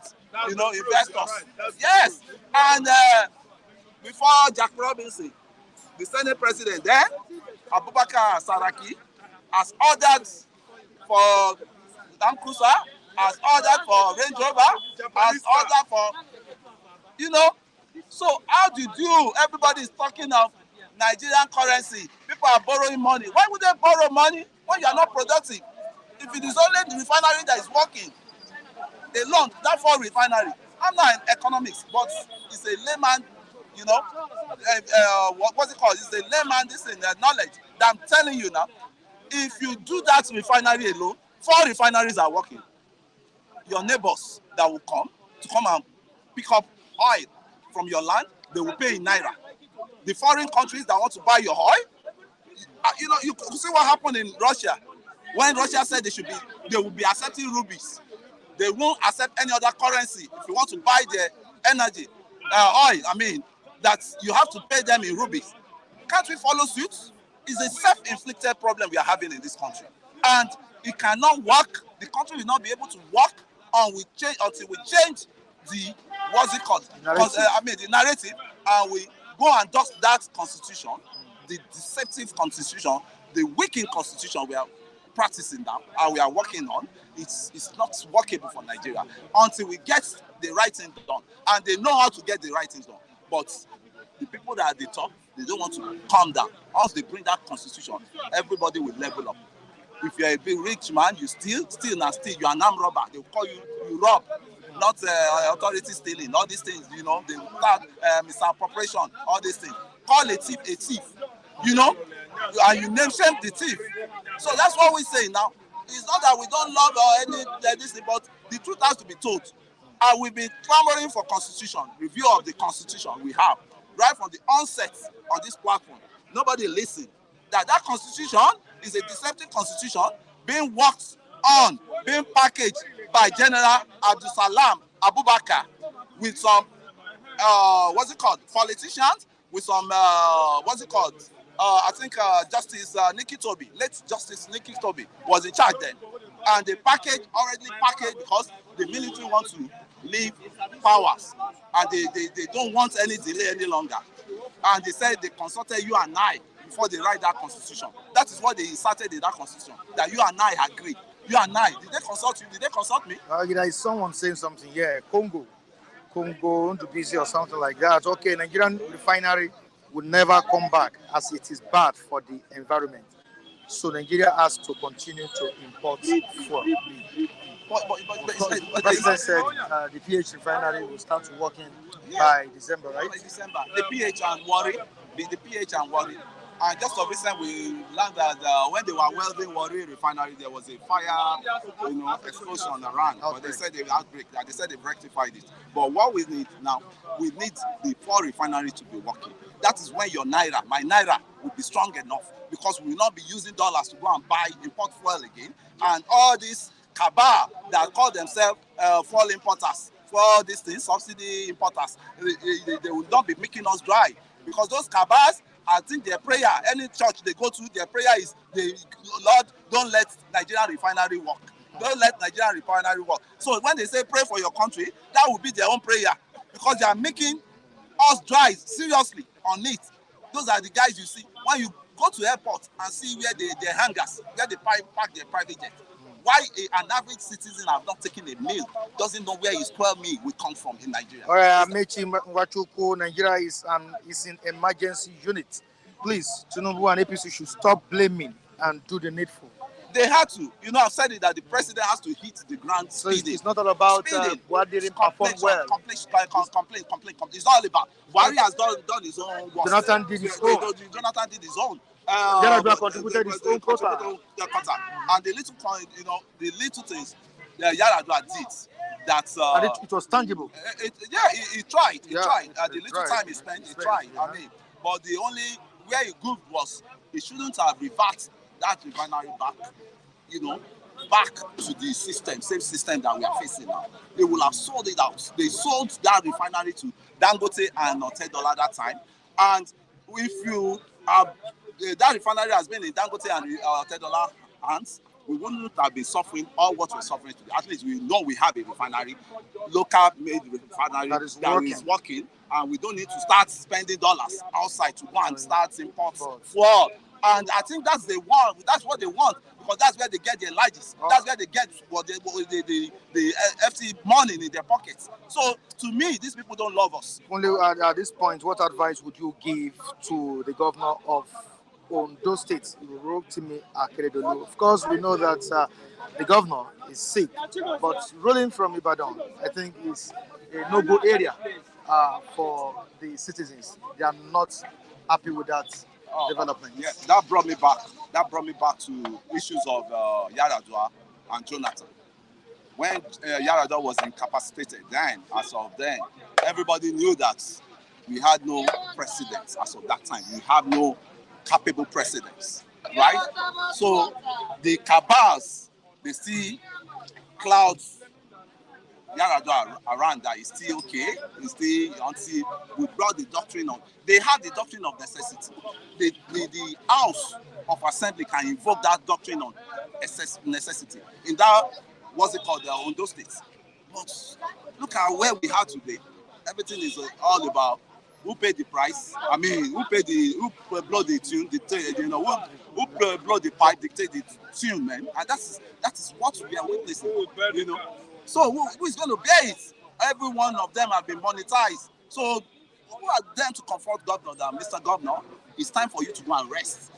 investors. Yes. And before Jack Robinson, the Senate President then, Abubakar Saraki, has ordered for Land Cruiser, has ordered for Range Rover, has ordered for, So how did you? Everybody is talking of Nigerian currency. People are borrowing money. Why would they borrow money when you are not productive? If it is only the refinery that is working alone, that for refinery. I'm not in economics, but it's a layman, what's it called? It's a layman, this is knowledge that I'm telling you now. If you do that refinery alone, 4 refineries are working. Your neighbors that will come and pick up oil from your land, they will pay in naira. The foreign countries that want to buy your oil, you see what happened in Russia. When Russia said they will be accepting rupees. They won't accept any other currency. If you want to buy their energy, oil, that you have to pay them in rupees. Can't we follow suit? It's a self-inflicted problem we are having in this country. And it cannot work. The country will not be able to work until we change the, the narrative, and we go and dust that constitution, the deceptive constitution, the wicked constitution we are practicing now, and we are working on. It's not workable for Nigeria until we get the right thing done, and they know how to get the right things done. But the people that are at the top, they don't want to calm down. Once they bring that constitution, everybody will level up. If you're a big rich man, you steal, you're an armed robber. They'll call you rob, not authority stealing. All these things, they will start misappropriation, all these things. Call a thief, and you name shame the thief. So that's what we say now. It's not that we don't love or this thing, but the truth has to be told. And we've been clamoring for constitution, review of the constitution we have, right from the onset on this platform. Nobody listened. That constitution is a deceptive constitution being worked on, being packaged by General Abdul Salam Abubakar with some, politicians, with some, I think Justice Nikki Toby, late Justice Nikki Toby was in charge then. And they already packaged because the military wants to leave powers and they don't want any delay any longer. And they said they consulted you and I before they write that constitution. That is what they inserted in that constitution, that you and I agree You and I, did they consult you? Did they consult me? There is someone saying something. Yeah, Congo, Ndubisi or something like that. Okay, Nigerian refinery would never come back as it is bad for the environment. So Nigeria has to continue to import fuel. The president said the PH refinery will start working by December, right? By December. The PH and Warri, the PH and Warri. And just of recent, we learned that when they were welding Warri refinery, there was a fire, explosion around. But they said they've outbreak. They said they've rectified it. But what we need now, we need the four refinery to be working. That is when your naira, my naira, will be strong enough, because we will not be using dollars to go and buy import fuel again. And all these cabal that call themselves fuel importers, for all these things, subsidy importers, they will not be making us dry, because those cabals, I think their prayer, any church they go to, their prayer is, Lord, don't let Nigerian refinery work. Don't let Nigerian refinery work. So when they say pray for your country, that will be their own prayer, because they are making us dry seriously on it. Those are the guys you see. When you go to airport and see where their hangars, where they park their private jet, why an average citizen have not taken a meal, doesn't know where his 12 meal will come from in Nigeria. All right, Amechi Nwachukwu, Nigeria is in emergency unit. Please, Tinubu and APC should stop blaming and do the needful. They had to. I've said it, that the president has to hit the ground speeding. So it's not all about what didn't perform well. Complaint. It's not all about. Buhari has done his own work. Jonathan did his own. Jonathan did his own. Yar'Adua contributed his own quota. And the little things that Yar'Adua did, that and it was tangible. He tried. He tried. The little tried. time he spent, he tried. Yeah. I mean, but the only where he goofed was he shouldn't have reverted that refinery back to the system, same system that we are facing now. They will have sold it out. They sold that refinery to Dangote and $10 that time. And if you have that refinery has been in Dangote and $10 hands, we wouldn't have been suffering all what we're suffering today. At least we know we have a refinery, local made refinery that is working, and we don't need to start spending dollars outside to go and start import fuel. And I think that's what they want, because that's where they get their largest. That's where they get the FT money in their pockets. So to me, these people don't love us. Only at this point, what advice would you give to the governor of Ondo State, Rotimi Akeredolu? Of course, we know that the governor is sick, but rolling from Ibadan, I think, is a no-go area for the citizens. They are not happy with that development. Yeah, that brought me back to issues of Yar'Adua and Jonathan. When Yar'Adua was incapacitated, as of then, everybody knew that we had no president. As of that time, we have no capable presidents, right? So the cabals, they see clouds Yar'Adua around that is still okay. It's still until we brought the doctrine on. They have the doctrine of necessity. The House of Assembly can invoke that doctrine on necessity. In that, what's it called, the Ondo State. But look at where we are today. Everything is all about who paid the price. I mean, who blow the tune, who blow the pipe, dictate the tune, man. And that is what we are witnessing, So who is going to bear it? Every one of them have been monetized. So who are them to comfort governor that, Mr. Governor, it's time for you to go and rest.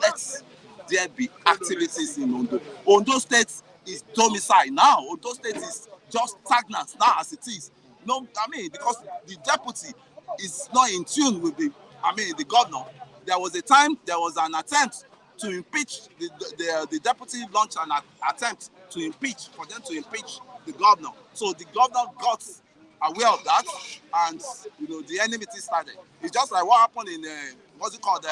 Let there be activities in Ondo. Ondo State is domicile now. Ondo State is just stagnant now as it is. No, I mean, because the deputy is not in tune with the governor. There was an attempt to impeach the deputy launched an attempt for them to impeach the governor. So the governor got aware of that, and the enmity started. It's just like what happened in what's it called?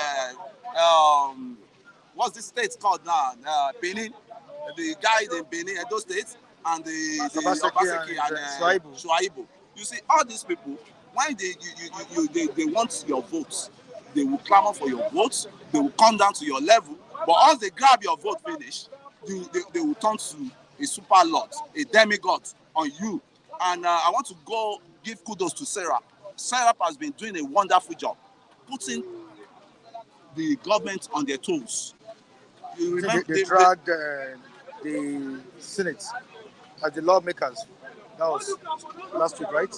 What's this state called now? Benin. The guy in Benin, Edo State, and the Obaseki and Shuaibu. You see, all these people, when they want your votes, they will clamor for your votes. They will come down to your level. But once they grab your vote finish, they will turn to a super lord, a demigod on you. And I want to go give kudos to Sarah. Sarah has been doing a wonderful job, putting the government on their toes. You remember they dragged the Senate, the lawmakers. That was last week, right?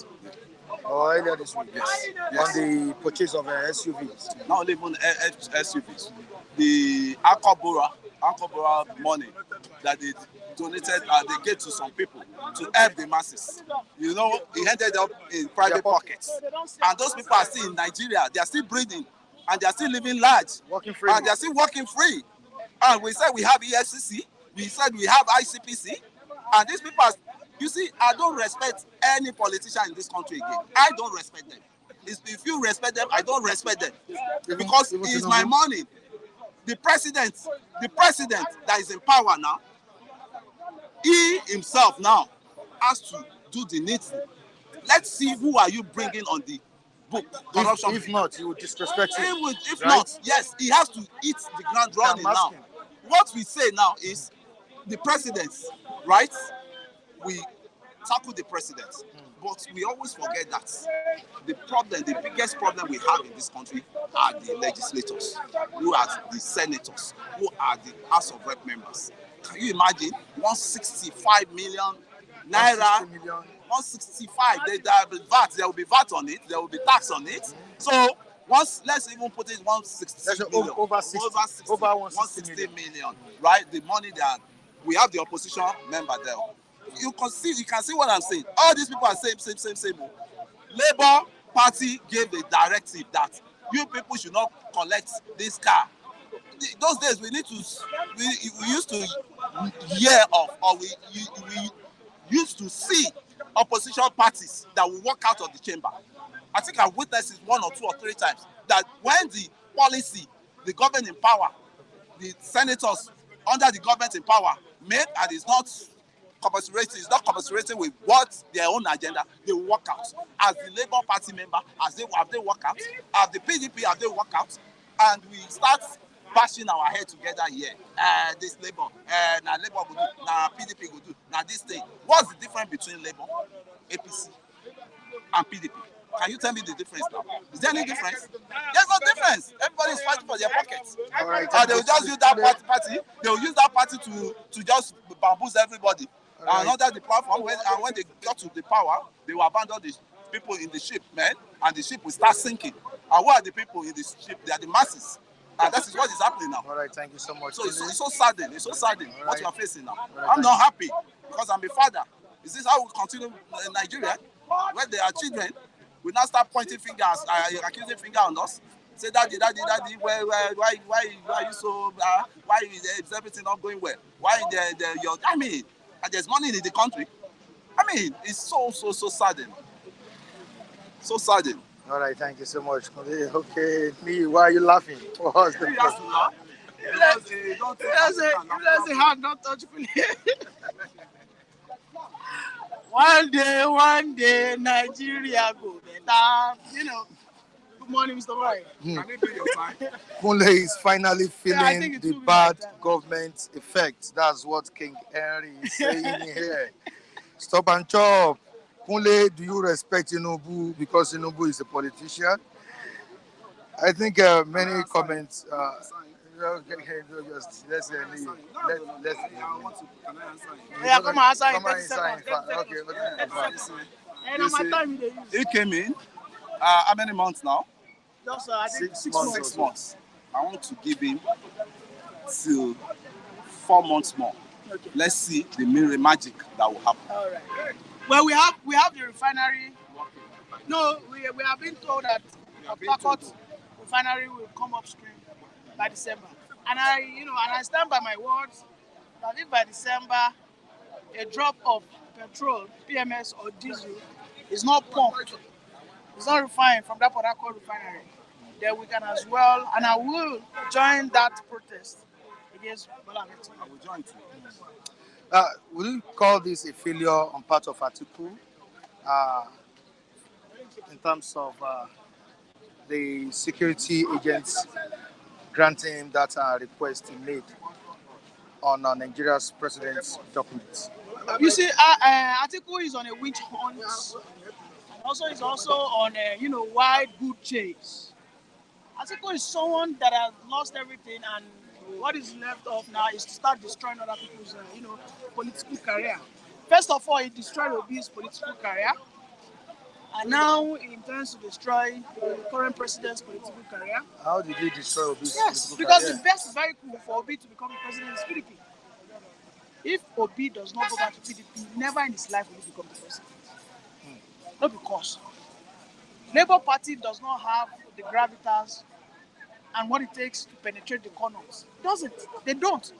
Or earlier this week. Yes. On the purchase of SUVs. Not only even SUVs, the Akobora money that they donated, they gave to some people to help the masses. You know, it ended up in private pockets. And those people are still in Nigeria. They are still breathing. And they are still living large. Working free. And they are still working free. And we said we have EFCC. We said we have ICPC. And these people are, you see, I don't respect any politician in this country again. I don't respect them. If you respect them, I don't respect them. Because it's my money. The president that is in power now, he himself now has to do the needful. Let's see who are you bringing on the book. Corruption. If not, you would disrespect him. If right? not, yes, he has to hit the ground running now. What we say now is the president, right? We tackle the president. But we always forget that the biggest problem we have in this country are the legislators, who are the senators, who are the House of Rep members. Can you imagine 165 million naira? 165. There will be VAT on it. There will be tax on it. So let's even put it 160 million. Over 160 million, right? The money that we have the opposition member there. You can see what I'm saying. All these people are same. Labour Party gave the directive that you people should not collect this car. Those days we used to hear of, or we used to see opposition parties that will walk out of the chamber. I think I've witnessed it 1 or 2 or 3 times, that when the policy, the government in power, the senators under the government in power made, and it's not commiserating with what their own agenda, they walk out. As the Labour Party member, have they walk out? As the PDP, have they walk out? And we start bashing our head together here. This Labour, now Labour will do, now PDP will do, now this thing. What's the difference between Labour, APC, and PDP? Can you tell me the difference now? Is there any difference? There's no difference. Everybody is fighting for their pockets. Right, And they will just use that party. They will use that party to just bamboozle everybody. Right. And under the platform, when they got to the power, they will abandon the people in the ship, man, and the ship will start sinking. And what are the people in the ship? They are the masses. And that is what is happening now. All right, thank you so much. So it's so saddening. It's so saddening what you are facing now. Right, I'm not happy because I'm a father. Is this how we continue in Nigeria? Where there are children, we now start pointing fingers, accusing finger on us. Say, daddy, why are you so? Why is everything not going well? Why I mean, and there's money in the country. I mean, it's so saddening. So saddening. All right, thank you so much. Okay, me, why are you laughing? What's the problem? Let's say hard, not touch me. One day, Nigeria go better. You know. Good morning, Mr. White. Can you do your time? Kunle is finally feeling the bad like government effect. That's what King Henry is saying here. Stop and chop. Kunle, do you respect Tinubu because Tinubu is a politician? I think many comments. Okay, just let's leave. Let's. Yeah, come on, answer. Come on inside. Okay. And my time he came in. How many months now? Just, I think 6 months. 6 months. I want to give him till 4 months more. Okay. Let's see the magic that will happen. All right. Well, we have the refinery. No, we have been told that Atiku'S refinery will come upstream by December, and I stand by my words that if by December a drop of petrol, PMS or diesel is not pumped, it's not refined from that Atiku'S refinery, then we can as well, and I will join that protest against Bola Ahmed Tinubu. I will join too. Will you call this a failure on part of Atiku in terms of the security agents granting him that request he made on Nigeria's president's documents? You see, Atiku'S is on a witch hunt. Also, he's also on a wild good chase. Atiku'S is someone that has lost everything and what is left of now is to start destroying other people's, political career. First of all, he destroyed Obi's political career, and now he intends to destroy the current president's political career. How did he destroy Obi's Yes, political because career? the best vehicle for Obi to become the president is PDP. If Obi does not go back to PDP, never in his life will he become the president. Not because Labour Party does not have the gravitas and what it takes to penetrate the corners. It doesn't. They don't.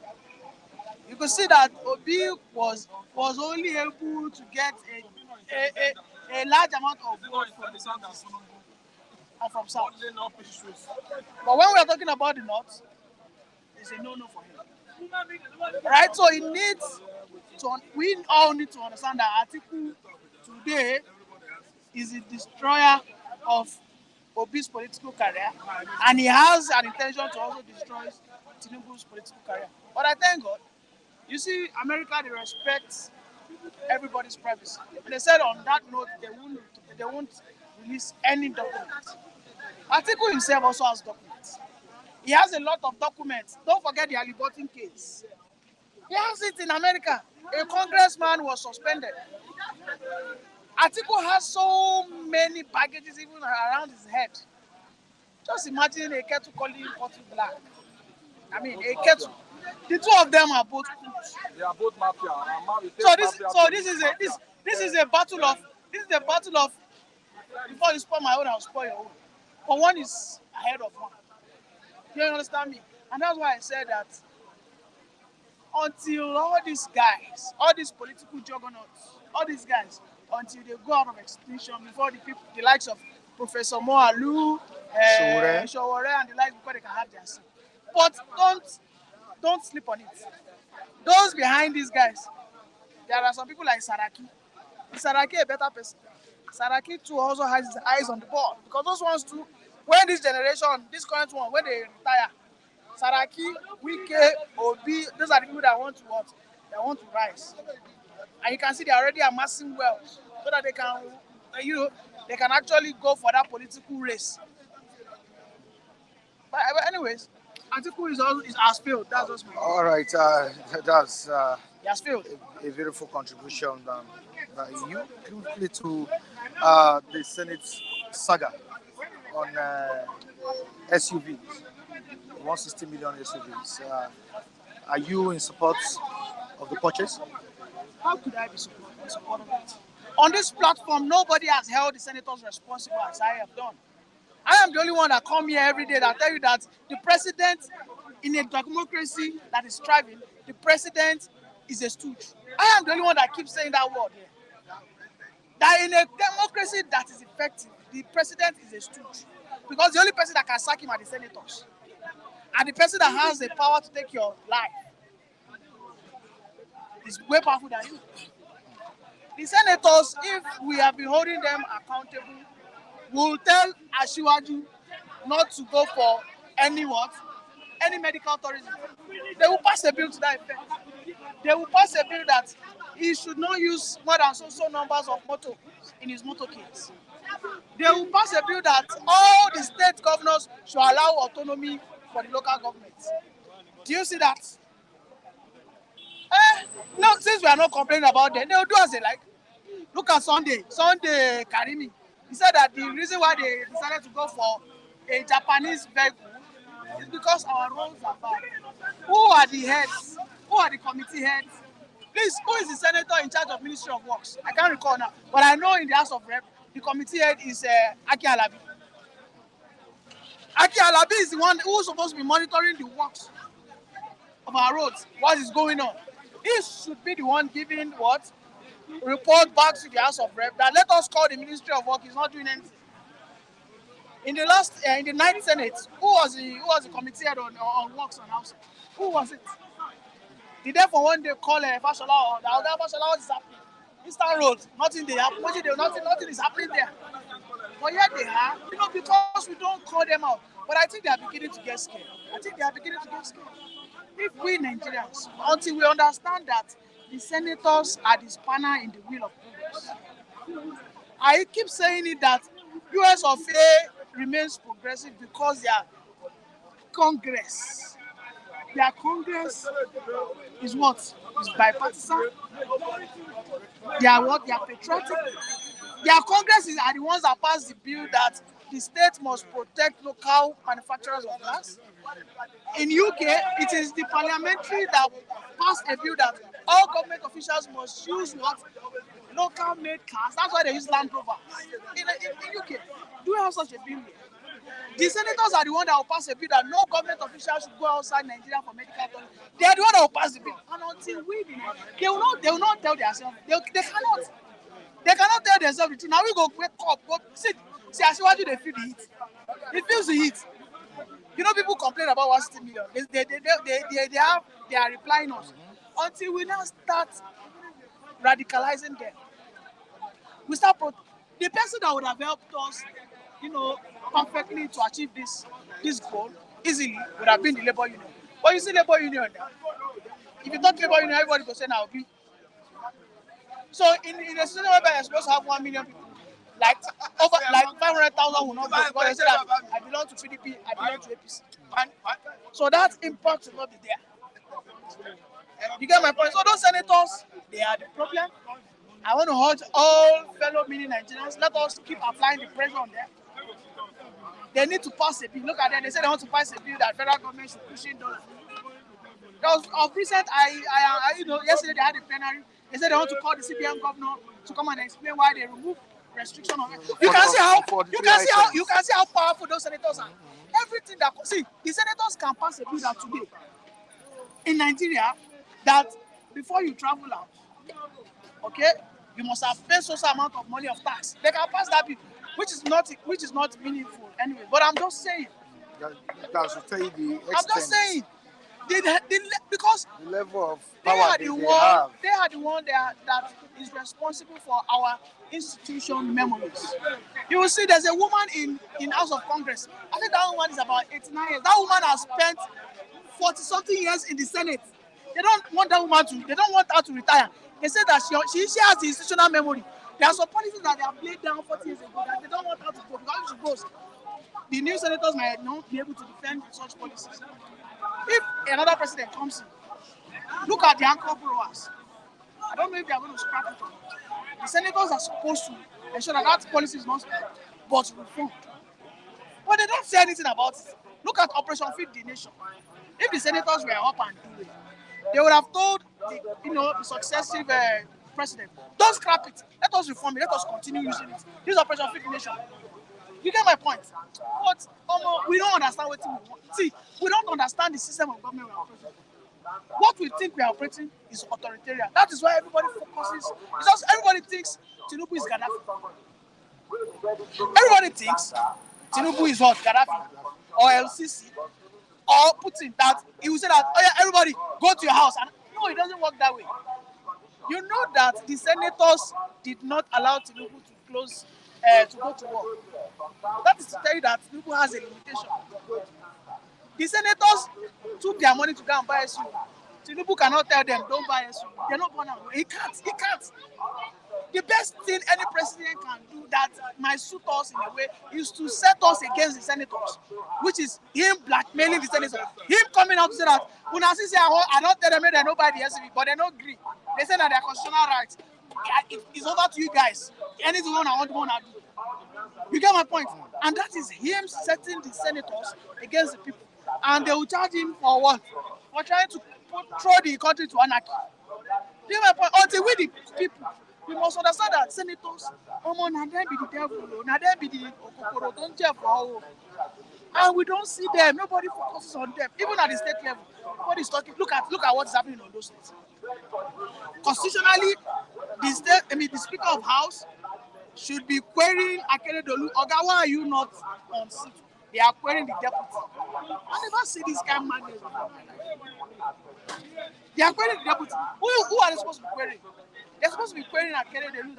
You can see that Obi was only able to get a large amount of votes from the south and from south. But when we are talking about the north, it's a no-no for him. Right? So he needs to. We all need to understand that Atiku today is a destroyer of Obi's political career, and he has an intention to also destroy Tinubu's political career. But I thank God. You see, America, they respect everybody's privacy. And they said on that note, they won't release any documents. Atiku himself also has documents. He has a lot of documents. Don't forget the Alibotin case. He has it in America. A congressman was suspended. Atiku has so many baggages even around his head. Just imagine a kettle calling bottle black. I mean, a kettle. The two of them are both crooks. They are both mafia. This is a battle of before you spoil my own, I'll spoil your own. But one is ahead of one. You understand me? And that's why I said that until all these guys, all these political juggernauts, all these guys, until they go out of extinction before the people, the likes of Professor Moalu, Showore, and the likes, before they can have their say. But don't sleep on it. Those behind these guys, there are some people like Saraki. Is Saraki a better person? Saraki too also has his eyes on the ball, because those ones too, when this generation, this current one, when they retire, Saraki, Wike, Obi, those are the people that want to what? They want to rise. And you can see they're already amassing wealth so that they can, they can actually go for that political race. But anyways, Atiku has failed. That's just my. All right, that's He has failed. a beautiful contribution. You quickly to the Senate saga on SUVs, 160 million SUVs. Are you in support of the purchase? How could I be in support of it? On this platform, nobody has held the senators responsible as I have done. I am the only one that come here every day that tell you that the president, in a democracy that is thriving, the president is a stooge. I am the only one that keeps saying that word here. That in a democracy that is effective, the president is a stooge. Because the only person that can sack him are the senators. And the person that has the power to take your life is way powerful than you. The senators, if we have been holding them accountable, will tell Asiwaju not to go for any medical tourism. They will pass a bill to that effect. They will pass a bill that he should not use more than so numbers of motor in his motorcades. They will pass a bill that all the state governors should allow autonomy for the local governments. Do you see that? No, since we are not complaining about them, they will do as they like. Look at Sunday Karimi. He said that the reason why they decided to go for a Japanese vehicle is because our roads are bad. Who are the heads? Who are the committee heads? Please, who is the senator in charge of Ministry of Works? I can't recall now, but I know in the House of Rep, the committee head is Aki Alabi. Aki Alabi is the one who is supposed to be monitoring the works of our roads. What is going on? He should be the one giving what? Report back to the House of Rep that let us call the Ministry of Work is not doing anything. In the ninth Senate, who was the committee head on works and housing? Who was it? Did they for one day call Fashola or Fashola? What is happening? Eastern Road, nothing they happen. Nothing is happening there. But yet they have, because we don't call them out. But I think they are beginning to get scared. If we Nigerians, until we understand that the senators are the spanner in the wheel of progress. I keep saying it that US of A remains progressive because they are Congress. their Congress is what? Is bipartisan. They are what? They are patriotic. Their Congress are the ones that pass the bill that the state must protect local manufacturers of glass. In UK, it is the parliamentary that passed a bill that all government officials must use what? Local made cars. That's why they use Land Rover. In UK, do we have such a bill here? The senators are the one that will pass a bill that no government official should go outside Nigeria for medical tourism. They are the one that will pass the bill. And until they will not tell themselves. They cannot. They cannot tell themselves the truth. Now we go wake up, go see Asiwaju, they feel the heat. It feels the heat. You know, people complain about 160 million. They are replying us. Until we now start radicalizing them. We start the person that would have helped us, you know, perfectly to achieve this goal easily would have been the labor union. But you see labor union now. If you talk labor union, everybody will say now be. So in a situation where you're supposed to have 1 million people, like 500,000 will not go because they say that I belong to PDP, I belong to APC. So that impact will not be there. You get my point? So those senators, they are the problem. I want to urge all fellow mini Nigerians, let us keep applying the pressure on them. They need to pass a bill. Look at them. They say they want to pass a bill that federal government should push in dollars. Because of recent, yesterday they had a plenary. They said they want to call the CBN governor to come and explain why they remove restriction on it. You can see how powerful those senators are. Everything that the senators can pass a bill that today in Nigeria that before you travel out, okay, you must have paid social amount of money of tax. They can pass that bill, which is not meaningful anyway. But I'm just saying. That should tell you the extent. I'm just saying. Because the level of power they are the one that is responsible for our institution memories. You will see there's a woman in House of Congress. I think that woman is about 89 years. That woman has spent 40-something years in the Senate. They don't want her to retire. They say that she has the institutional memory. There are some policies that they have laid down 40 years ago that they don't want her to go because if she goes, the new senators might not be able to defend such policies. If another president comes in, look at the anchor borrowers. I don't know if they are going to scrap it or not. The senators are supposed to ensure that policy is not scrapped, but reformed. But they don't say anything about it. Look at Operation Feed the Nation. If the senators were up and doing it, they would have told the successive president, don't scrap it. Let us reform it. Let us continue using it. This Operation Feed the Nation. You get my point? But we don't understand what we want. See, we don't understand the system of government we are operating. What we think we are operating is authoritarian. That is why everybody focuses. Because everybody thinks Tinubu is Gaddafi. Everybody thinks Tinubu is what? Gaddafi or LCC or Putin. That he will say that, oh yeah, everybody go to your house. And no, it doesn't work that way. You know that the senators did not allow Tinubu to close to go to war. That is to tell you that Tinubu has a limitation. The senators took their money to go and buy a SUV. Tinubu cannot tell them, don't buy a SUV. They're not born out. He can't. The best thing any president can do that might suit us in a way is to set us against the senators, which is him blackmailing the senators. Him coming out to say that, I don't tell them they don't buy the SUV, but they don't agree. They say that their constitutional rights. It's over to you guys. Anything I want to do. You get my point? And that is him setting the senators against the people. And they will charge him for what? For trying to throw the country to anarchy. You get my point? Until we the people, we must understand that senators, na them be the devil, na them be the okokoro, don't care for all. And we don't see them. Nobody focuses on them. Even at the state level, nobody is talking. Look at what is happening on those states. Constitutionally, the Speaker of House should be querying Akeredolu. Oga, why are you not on seat? They are querying the deputy. I never see this kind of madness before. They are querying the deputy. Who are they supposed to be querying? They're supposed to be querying Akeredolu.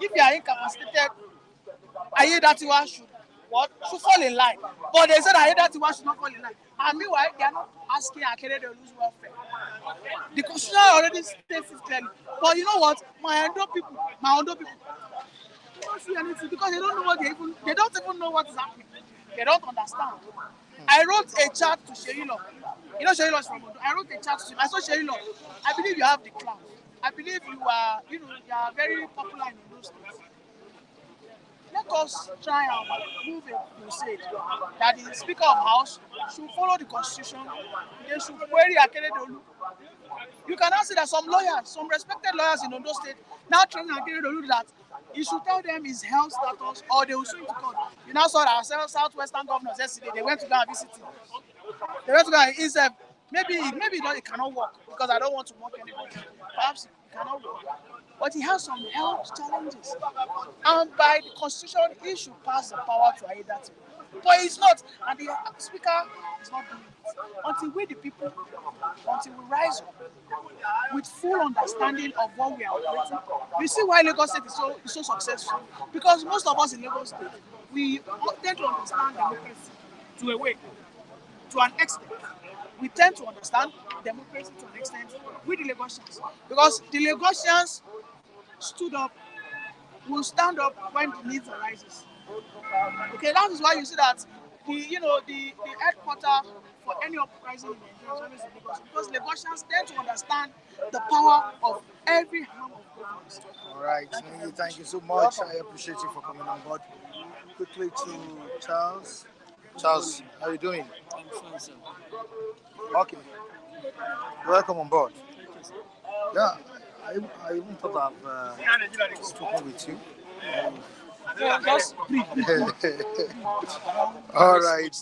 If you are incapacitated, Ayedatiwa should fall in line. But they said Ayedatiwa should not fall in line. And meanwhile, they are not asking Akeredolu's welfare. The constitution already states it clearly. But you know what? My Ondo people, don't see anything because they don't know what they don't even know what is happening. They don't understand. I wrote a chat to Sheilo. You know Sheilo is from Ondo. I wrote a chat to him. I saw Sheilo. I believe you have the clout. I believe you are, you are very popular in those states. Let us try and move a crusade that the Speaker of House should follow the Constitution. They should query Akeredolu. You can now see that some lawyers, some respected lawyers in Ondo State, now training Akeredolu that he should tell them his health status or they will sue him to court. You now saw that our Southwestern governors yesterday, they went to go and visit him. They went to go and he said, maybe it cannot work because I don't want to mock anybody. Perhaps it cannot work. But he has some health challenges. And by the Constitution, he should pass the power to Aiyedati. But he's not. And the Speaker is not doing it. Until we, the people, until we rise up with full understanding of what we are operating. We see why Lagos State is so successful. Because most of us in Lagos State, we tend to understand democracy to a way, to an extent. We tend to understand democracy to an extent with the Lagosians. Because the Lagosians stood up, will stand up when the needs arises. Okay, that is why you see that the headquarter for any uprising in Nigeria is always in Lagos, because Lagosians tend to understand the power of every arm of government. All right, thank you so much. I appreciate you for coming on board. Quickly to Charles. Charles, how are you doing? I'm fine, sir. Okay. Welcome on board. Yeah, I even thought I've spoken with you. Just All right.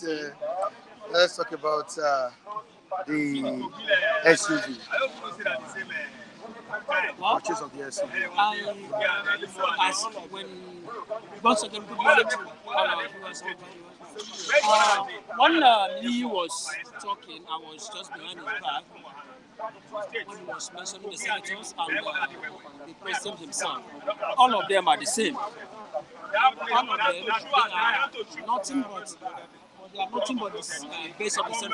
Let's talk about the SUV. What? Purchase of the SUV. When once again, good morning to all our viewers. When Lee was talking, I was just behind his back when he was mentioning the senators and the president himself. All of them are the same. All of them are nothing but the base of the same.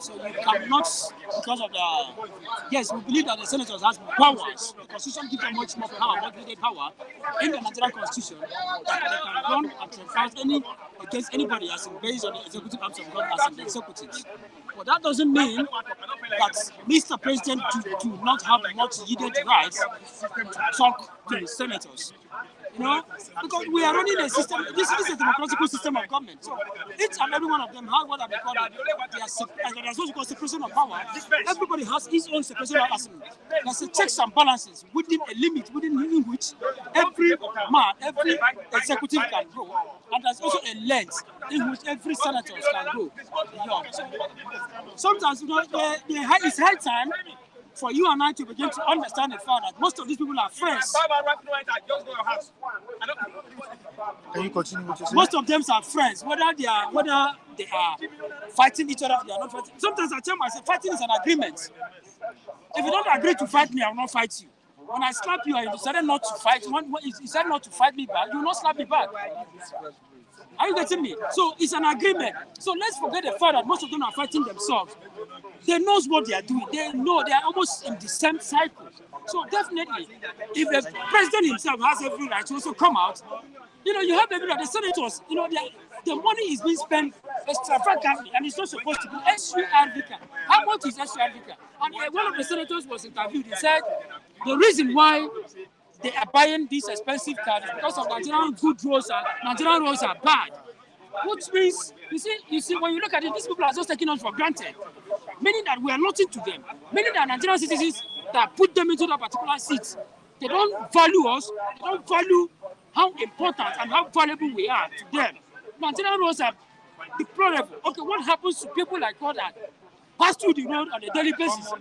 So you cannot, because of yes, we believe that the senators has powers. The constitution gives them much more power, much needed power in the Nigerian constitution that they can run and trespass against anybody as in based on the executive arms of government as in the executives. But that doesn't mean that Mr. President do not have much needed rights to talk to the senators. You know, because we are running a system, this is a democratic system of government. So each and every one of them has what they call there's what you call separation of power. Everybody has his own separation of power. There's a checks and balances within a limit within which every executive can go. And there's also a length in which every senator can go beyond. So sometimes, it's high time for you and I to begin to understand the fact that most of these people are friends. Can you continue what you're saying? Most of them are friends, whether they are fighting each other, they are not fighting. Sometimes I tell myself, fighting is an agreement. If you don't agree to fight me, I will not fight you. When I slap you and you decided not to fight, you decided not to fight me back, you will not slap me back. Are you getting me? So it's an agreement. So let's forget the fact that most of them are fighting themselves. They know what they are doing. They know they are almost in the same cycle. So definitely, if the president himself has every right to also come out, you have every right. The senators, the money is being spent extravagantly, and it's not supposed to be SURVK. How much is SURVK? And one of the senators was interviewed. He said the reason why they are buying these expensive cars because of Nigerian Nigerian roads are bad. Which means, you see, when you look at it, these people are just taking us for granted. Meaning that we are nothing to them. Meaning that Nigerian citizens that put them into that particular seat, they don't value us, they don't value how important and how valuable we are to them. Nigerian roads are deplorable. Okay, what happens to people like God that pass through the road on a daily basis?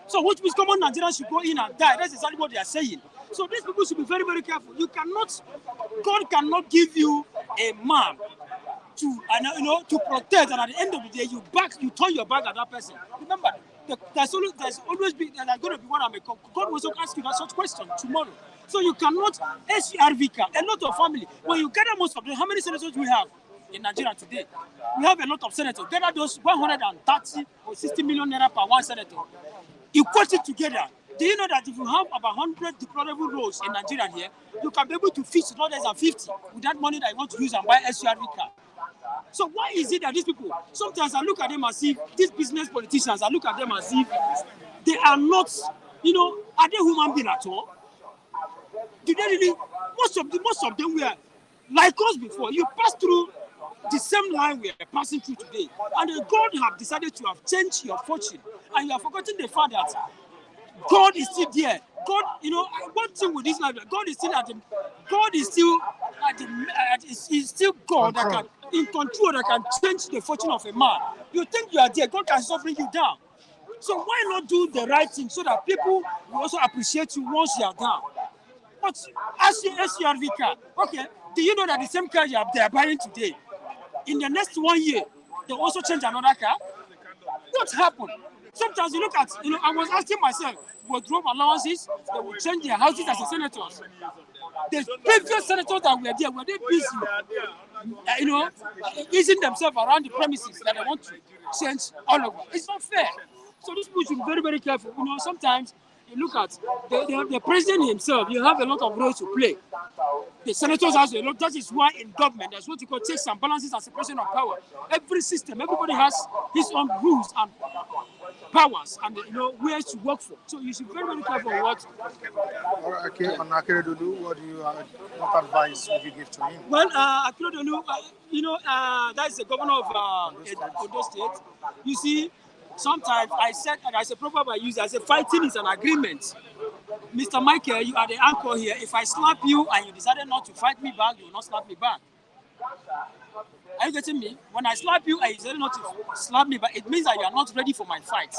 So which means common Nigerians should go in and die. That's exactly what they are saying. So these people should be very, very careful. God cannot give you a man to protect, and at the end of the day, you turn your back at that person. Remember, there's going to be what I may call. God will also ask you that such question tomorrow. So you cannot SURVK, a lot of family. When you gather most of them, how many senators do we have in Nigeria today? We have a lot of senators. Gather those 130 or 60 million naira per one senator. Equate it together. Do you know that if you have about 100 deplorable roads in Nigeria here, you can be able to fix not less than 50 with that money that you want to use and buy SURV car? So why is it that these people, sometimes I look at them as if, these business politicians, I look at them as if they are not, are they human beings at all? Do they really, most of them were like us before. You pass through the same line we are passing through today, and God have decided to have changed your fortune, and you have forgotten the fact that God is still there. God, one thing with this life, God is still at the, God is still at the, is still God that can, in control, that can change the fortune of a man. You think you are there, God can still bring you down. So why not do the right thing so that people will also appreciate you once you are down? But as your SURV car, okay, do you know that the same car they are buying today, in the next 1 year, they also change another car? What happened? Sometimes you look at, I was asking myself, wardrobe allowances, they will change their houses as the senators. The previous senators that were they busy, easing themselves around the premises that they want to change all over? It's not fair. So these people should be very, very careful. Sometimes you look at the president himself, you have a lot of roles to play. The senators has a lot. That is why in government, there's what you call checks and balances and separation of power. Every system, everybody has his own rules and powers and where to work for. So you should be very, very careful what. Okay, on Akeredolu, what advice would you give to him? Well, Akeredolu, that is the governor of Ondo State. You see, sometimes I say proverb I use, I say fighting is an agreement. Mr. Michael, you are the anchor here. If I slap you and you decided not to fight me back, you will not slap me back. Are you getting me? When I slap you and you decided not to slap me back, it means that you are not ready for my fight.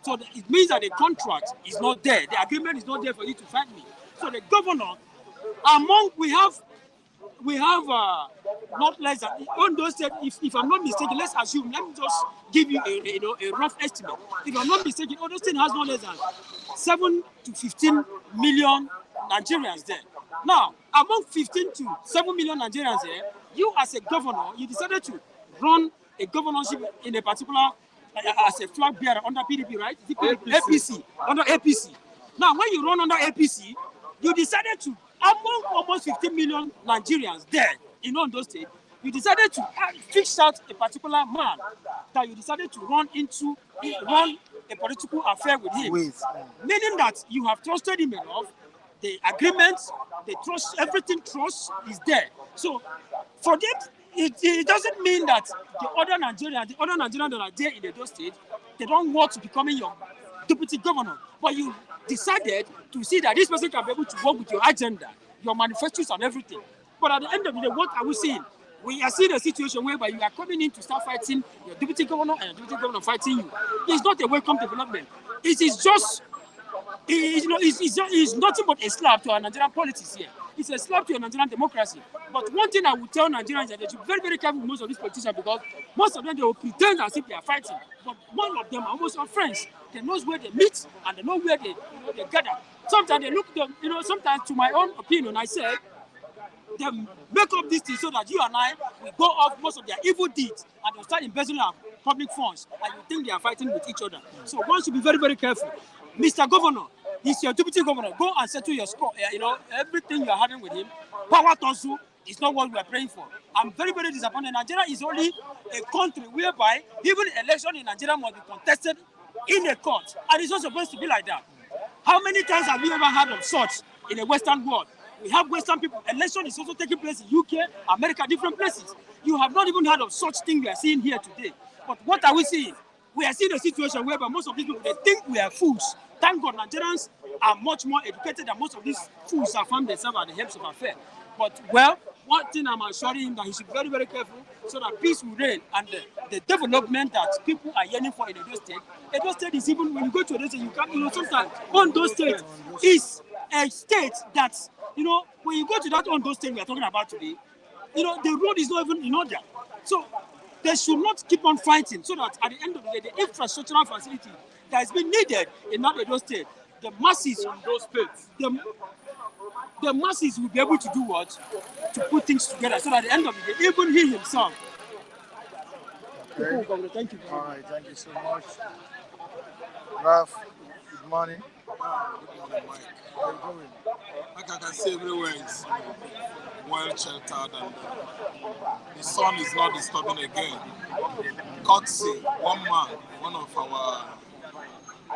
So it means that the contract is not there. The agreement is not there for you to fight me. So the governor, we have not less than, on those said, if I'm not mistaken, let's assume, let me just give you a rough estimate. If I'm not mistaken, Ondo State has no less than 7 to 15 million Nigerians there. Now, among 15 to 7 million Nigerians there, you as a governor, you decided to run a governorship in a particular, as a flag bearer under PDP, right? APC, under APC. Now, when you run under APC, you decided to, among almost 15 million Nigerians there in Ondo State, you decided to fix out a particular man that you decided to run a political affair with him. Meaning that you have trusted him enough, the agreements, the trust, everything trust is there. So for them, it doesn't mean that the other Nigerians that are there in Edo State, they don't want to becoming your deputy governor. But you decided to see that this person can be able to work with your agenda, your manifestos and everything. But at the end of the day, what are we seeing? We are seeing a situation whereby you are coming in to start fighting your deputy governor and your deputy governor fighting you. It's not a welcome development. It is just, it's nothing but a slap to our Nigerian politics here. It's a slap to your Nigerian democracy. But one thing I would tell Nigerians is that they should be very, very careful with most of these politicians, because most of them, they will pretend as if they are fighting. But one of them are almost our friends. They know where they meet and they know where they gather. Sometimes they look at them, sometimes to my own opinion, I say, they make up this thing so that you and I will go off most of their evil deeds and they'll start embezzling our public funds and you think they are fighting with each other. So one should be very, very careful. Mr. Governor, he's your deputy governor. Go and settle your score. Everything you are having with him. Power Tonsu is not what we are praying for. I'm very, very disappointed. Nigeria is only a country whereby even election in Nigeria must be contested in a court. And it's not supposed to be like that. How many times have you ever heard of such in the Western world? We have Western people. Election is also taking place in UK, America, different places. You have not even heard of such thing we are seeing here today. But what are we seeing? We are seeing a situation whereby most of these people, they think we are fools. Thank God Nigerians are much more educated than most of these fools have found themselves at the helps of affair. But, well, one thing I'm assuring him that he should be very, very careful so that peace will reign and the development that people are yearning for in Edo State. Edo State is even, when you go to Edo State, you can't, sometimes Ondo State is a state that, when you go to that Ondo State we are talking about today, the road is not even in order. So they should not keep on fighting so that at the end of the day, the infrastructural facility that has been needed in that Edo State, the masses on those states, the masses will be able to do what? To put things together so that at the end of the day, even he himself. Okay. Thank you. All right, thank you so much. Ralph, good morning. Good morning, Mike. How are you doing? Like I can see, everywhere is well sheltered and the sun is not disturbing again. Courtesy, one man, one of our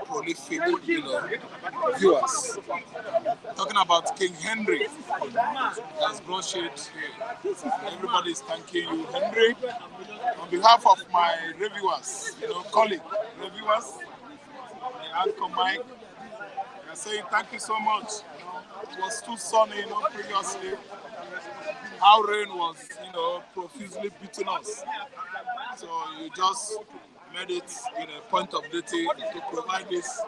prolific, viewers, talking about King Henry. Has brought shade here. Everybody is thanking you, Henry. On behalf of my reviewers, colleague reviewers, the Anchor Mike, we are saying thank you so much. It was too sunny, previously. How rain was, profusely beating us. So you just made it in a point of duty to provide this.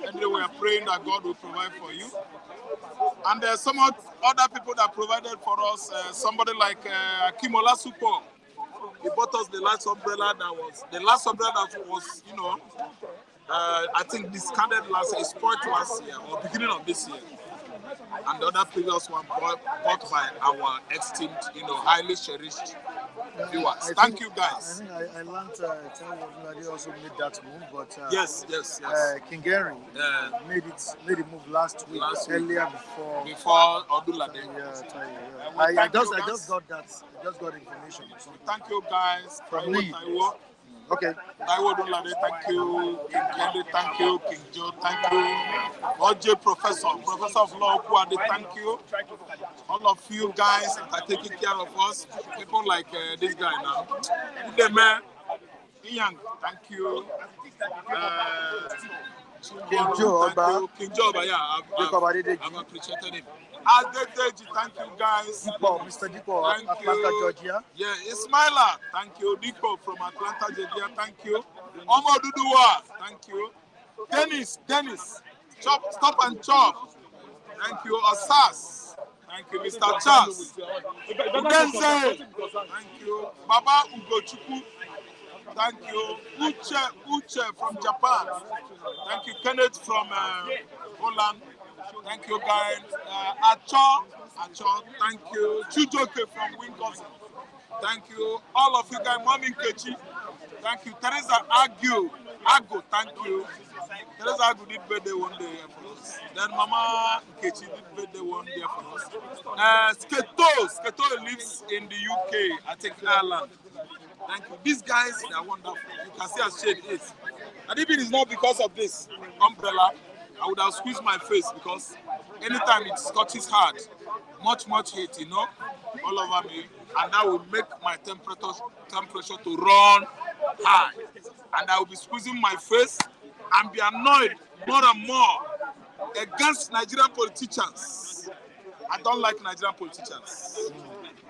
And we are praying that God will provide for you. And there's some other people that provided for us. Somebody like Akimola Supo. He bought us the last umbrella that was, I think discarded last year, spoiled last year or beginning of this year. And the other previous one bought by our esteemed, highly cherished viewers. Thank you, guys. I think I learned Tinubu also made that move, but yes. King Henry made the move last week, earlier before Odulade. I just got that. I just got information. Thank you, guys. From me. Okay. Taiwo Odulade, thank you. King Henry, thank you. King Joe, thank you. OJ Professor of Law, Okuade, thank you. All of you guys that are taking care of us. People like this guy now. Udeme, Iyan, thank you. King Joe, I've appreciated him. Adedeji, thank you guys. Mr. Dipo, Atlanta, Georgia. Yeah, Ismaila, thank you. Dipo from Atlanta, Georgia, thank you. Omo Duduwa, thank you. Dennis, Stop and Chop, thank you. Asas, thank you. Mr. Charles, Udenze, thank you. Baba Ugochukwu, thank you. Uche from Japan, thank you. Kenneth from Holland. Thank you, guys. Acho, thank you. Chujoke from Wincosin, thank you. All of you guys. Mommy Nkechi, thank you. Teresa Ago, thank you. Teresa Ago did birthday one day here for us. Then Mama Nkechi did birthday one day for us. Sketo lives in the UK, I think Ireland. Thank you. These guys, they are wonderful. You can see how shade is. And even it's not because of this umbrella, I would have squeezed my face because anytime it touches hard, much heat, all over me, and that will make my temperature to run high. And I will be squeezing my face and be annoyed more and more against Nigerian politicians. I don't like Nigerian politicians.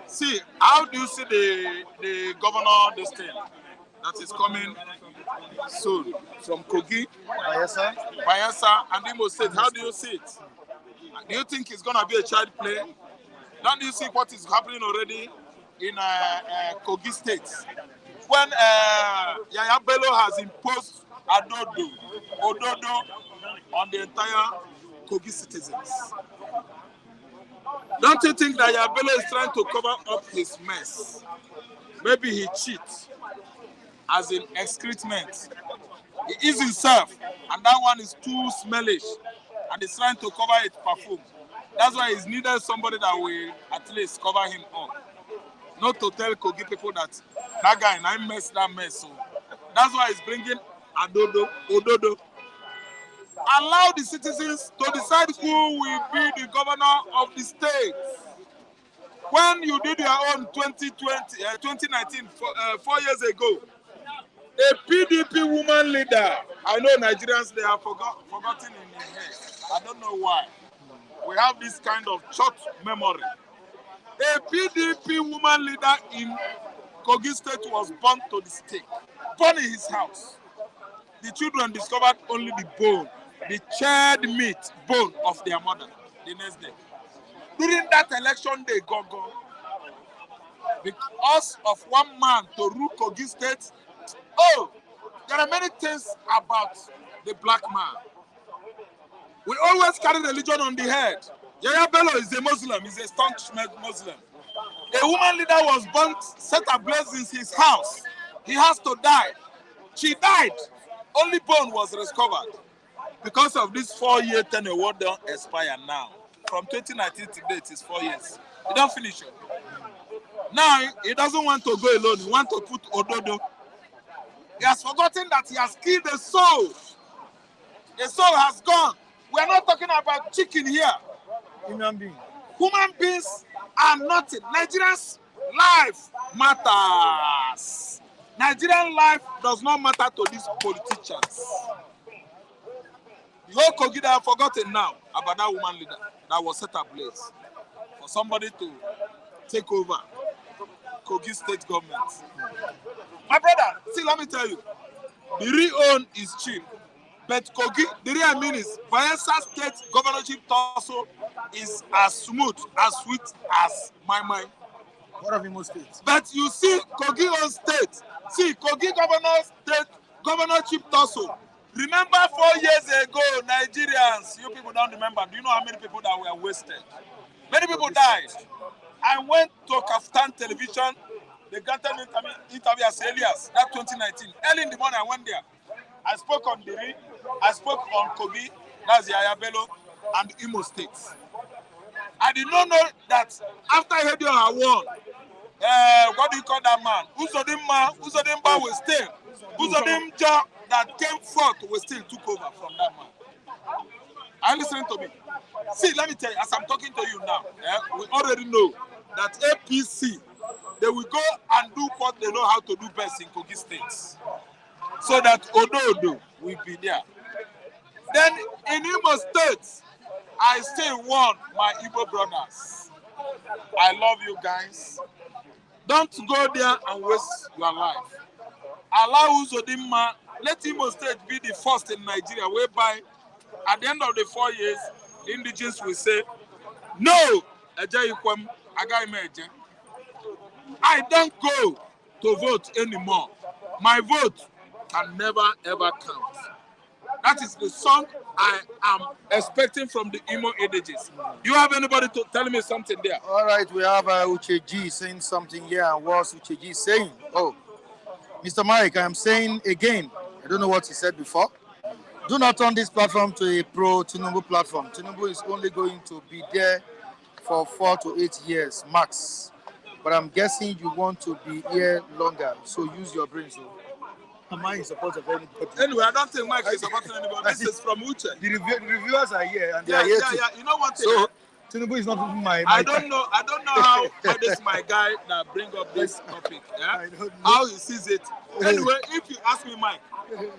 See, how do you see the governor this thing that is coming soon from Kogi, Bayelsa, and Imo State? How do you see it? Do you think it's going to be a child play? Don't you see what is happening already in Kogi State? When Yaya Bello has imposed Ododo on the entire Kogi citizens. Don't you think that Yaya Bello is trying to cover up his mess? Maybe he cheats, as in excrement. He is himself, and that one is too smellish, and he's trying to cover it perfume. That's why he's needed somebody that will at least cover him up. Not to tell Kogi people that guy and I messed that mess. So that's why he's bringing Ododo. Allow the citizens to decide who will be the governor of the state. When you did your own 2019, 4 years ago, a PDP woman leader, I know Nigerians, they have forgotten in their head. I don't know why. We have this kind of short memory. A PDP woman leader in Kogi State was burnt to the stake, burnt in his house. The children discovered only the bone, the charred meat bone of their mother the next day. During that election day, because of one man to rule Kogi State, there are many things about the black man. We always carry religion on the head. Yaya Bello is a Muslim, he's a staunch Muslim. A woman leader was burnt, set ablaze in his house. He has to die. She died. Only bone was discovered. because of this 4-year tenure, what don't expire now. From 2019 to date is 4 years. He don't finish it. Now he doesn't want to go alone. He wants to put Ododo. He has forgotten that he has killed the soul. The soul has gone. We are not talking about chicken here. Human being. Human beings are nothing. Nigerians' life matters. Nigerian life does not matter to these politicians. The whole Kogi that I have forgotten now about that woman leader that was set ablaze for somebody to take over Kogi state government. My brother, see, let me tell you, the real own is cheap. But Kogi, the real mean is Bayelsa State governorship tussle is as smooth, as sweet as my mind. What of Imo State? But you see, Kogi own state. See, Kogi governorship tussle. Remember 4 years ago, Nigerians, you people don't remember. Do you know how many people that were wasted? Many people died. I went to Kaftan television. They granted me interview as Elias, that 2019. Early in the morning, I went there. I spoke on Diri, I spoke on Kogi, that's the Ayabelo, and Imo State. I did not know that after Hedioha won, what do you call that man? Uzodimba will still. Uzodimja that came forth will still took over from that man. Are you listening to me? See, let me tell you, as I'm talking to you now, we already know that APC, they will go and do what they know how to do best in Kogi State. So that Odo will be there. Then in Imo State, I still want my Igbo brothers. I love you guys. Don't go there and waste your life. Allow Uzodimma, let Imo State be the first in Nigeria, whereby at the end of the 4 years, the indigenous will say, no, I don't go to vote anymore. My vote can never ever count. That is the song I am expecting from the Imo indigenous. Do you have anybody to tell me something there? All right, we have Ucheji saying something here. And what's Ucheji saying? Oh, Mr. Mike, I am saying again, I don't know what he said before. Do not turn this platform to a pro-Tinubu platform. Tinubu is only going to be there for 4 to 8 years max. But I'm guessing you want to be here longer, so use your brain. So, am I in support of anybody? Anyway, I don't think Mike is supporting anybody. This is from Uche. The reviewers are here, and they are here too. Yeah. You know what? So, Tinubu is not even my I don't know how this my guy that bring up this topic. Yeah? I don't know. How he sees it. Anyway, if you ask me, Mike,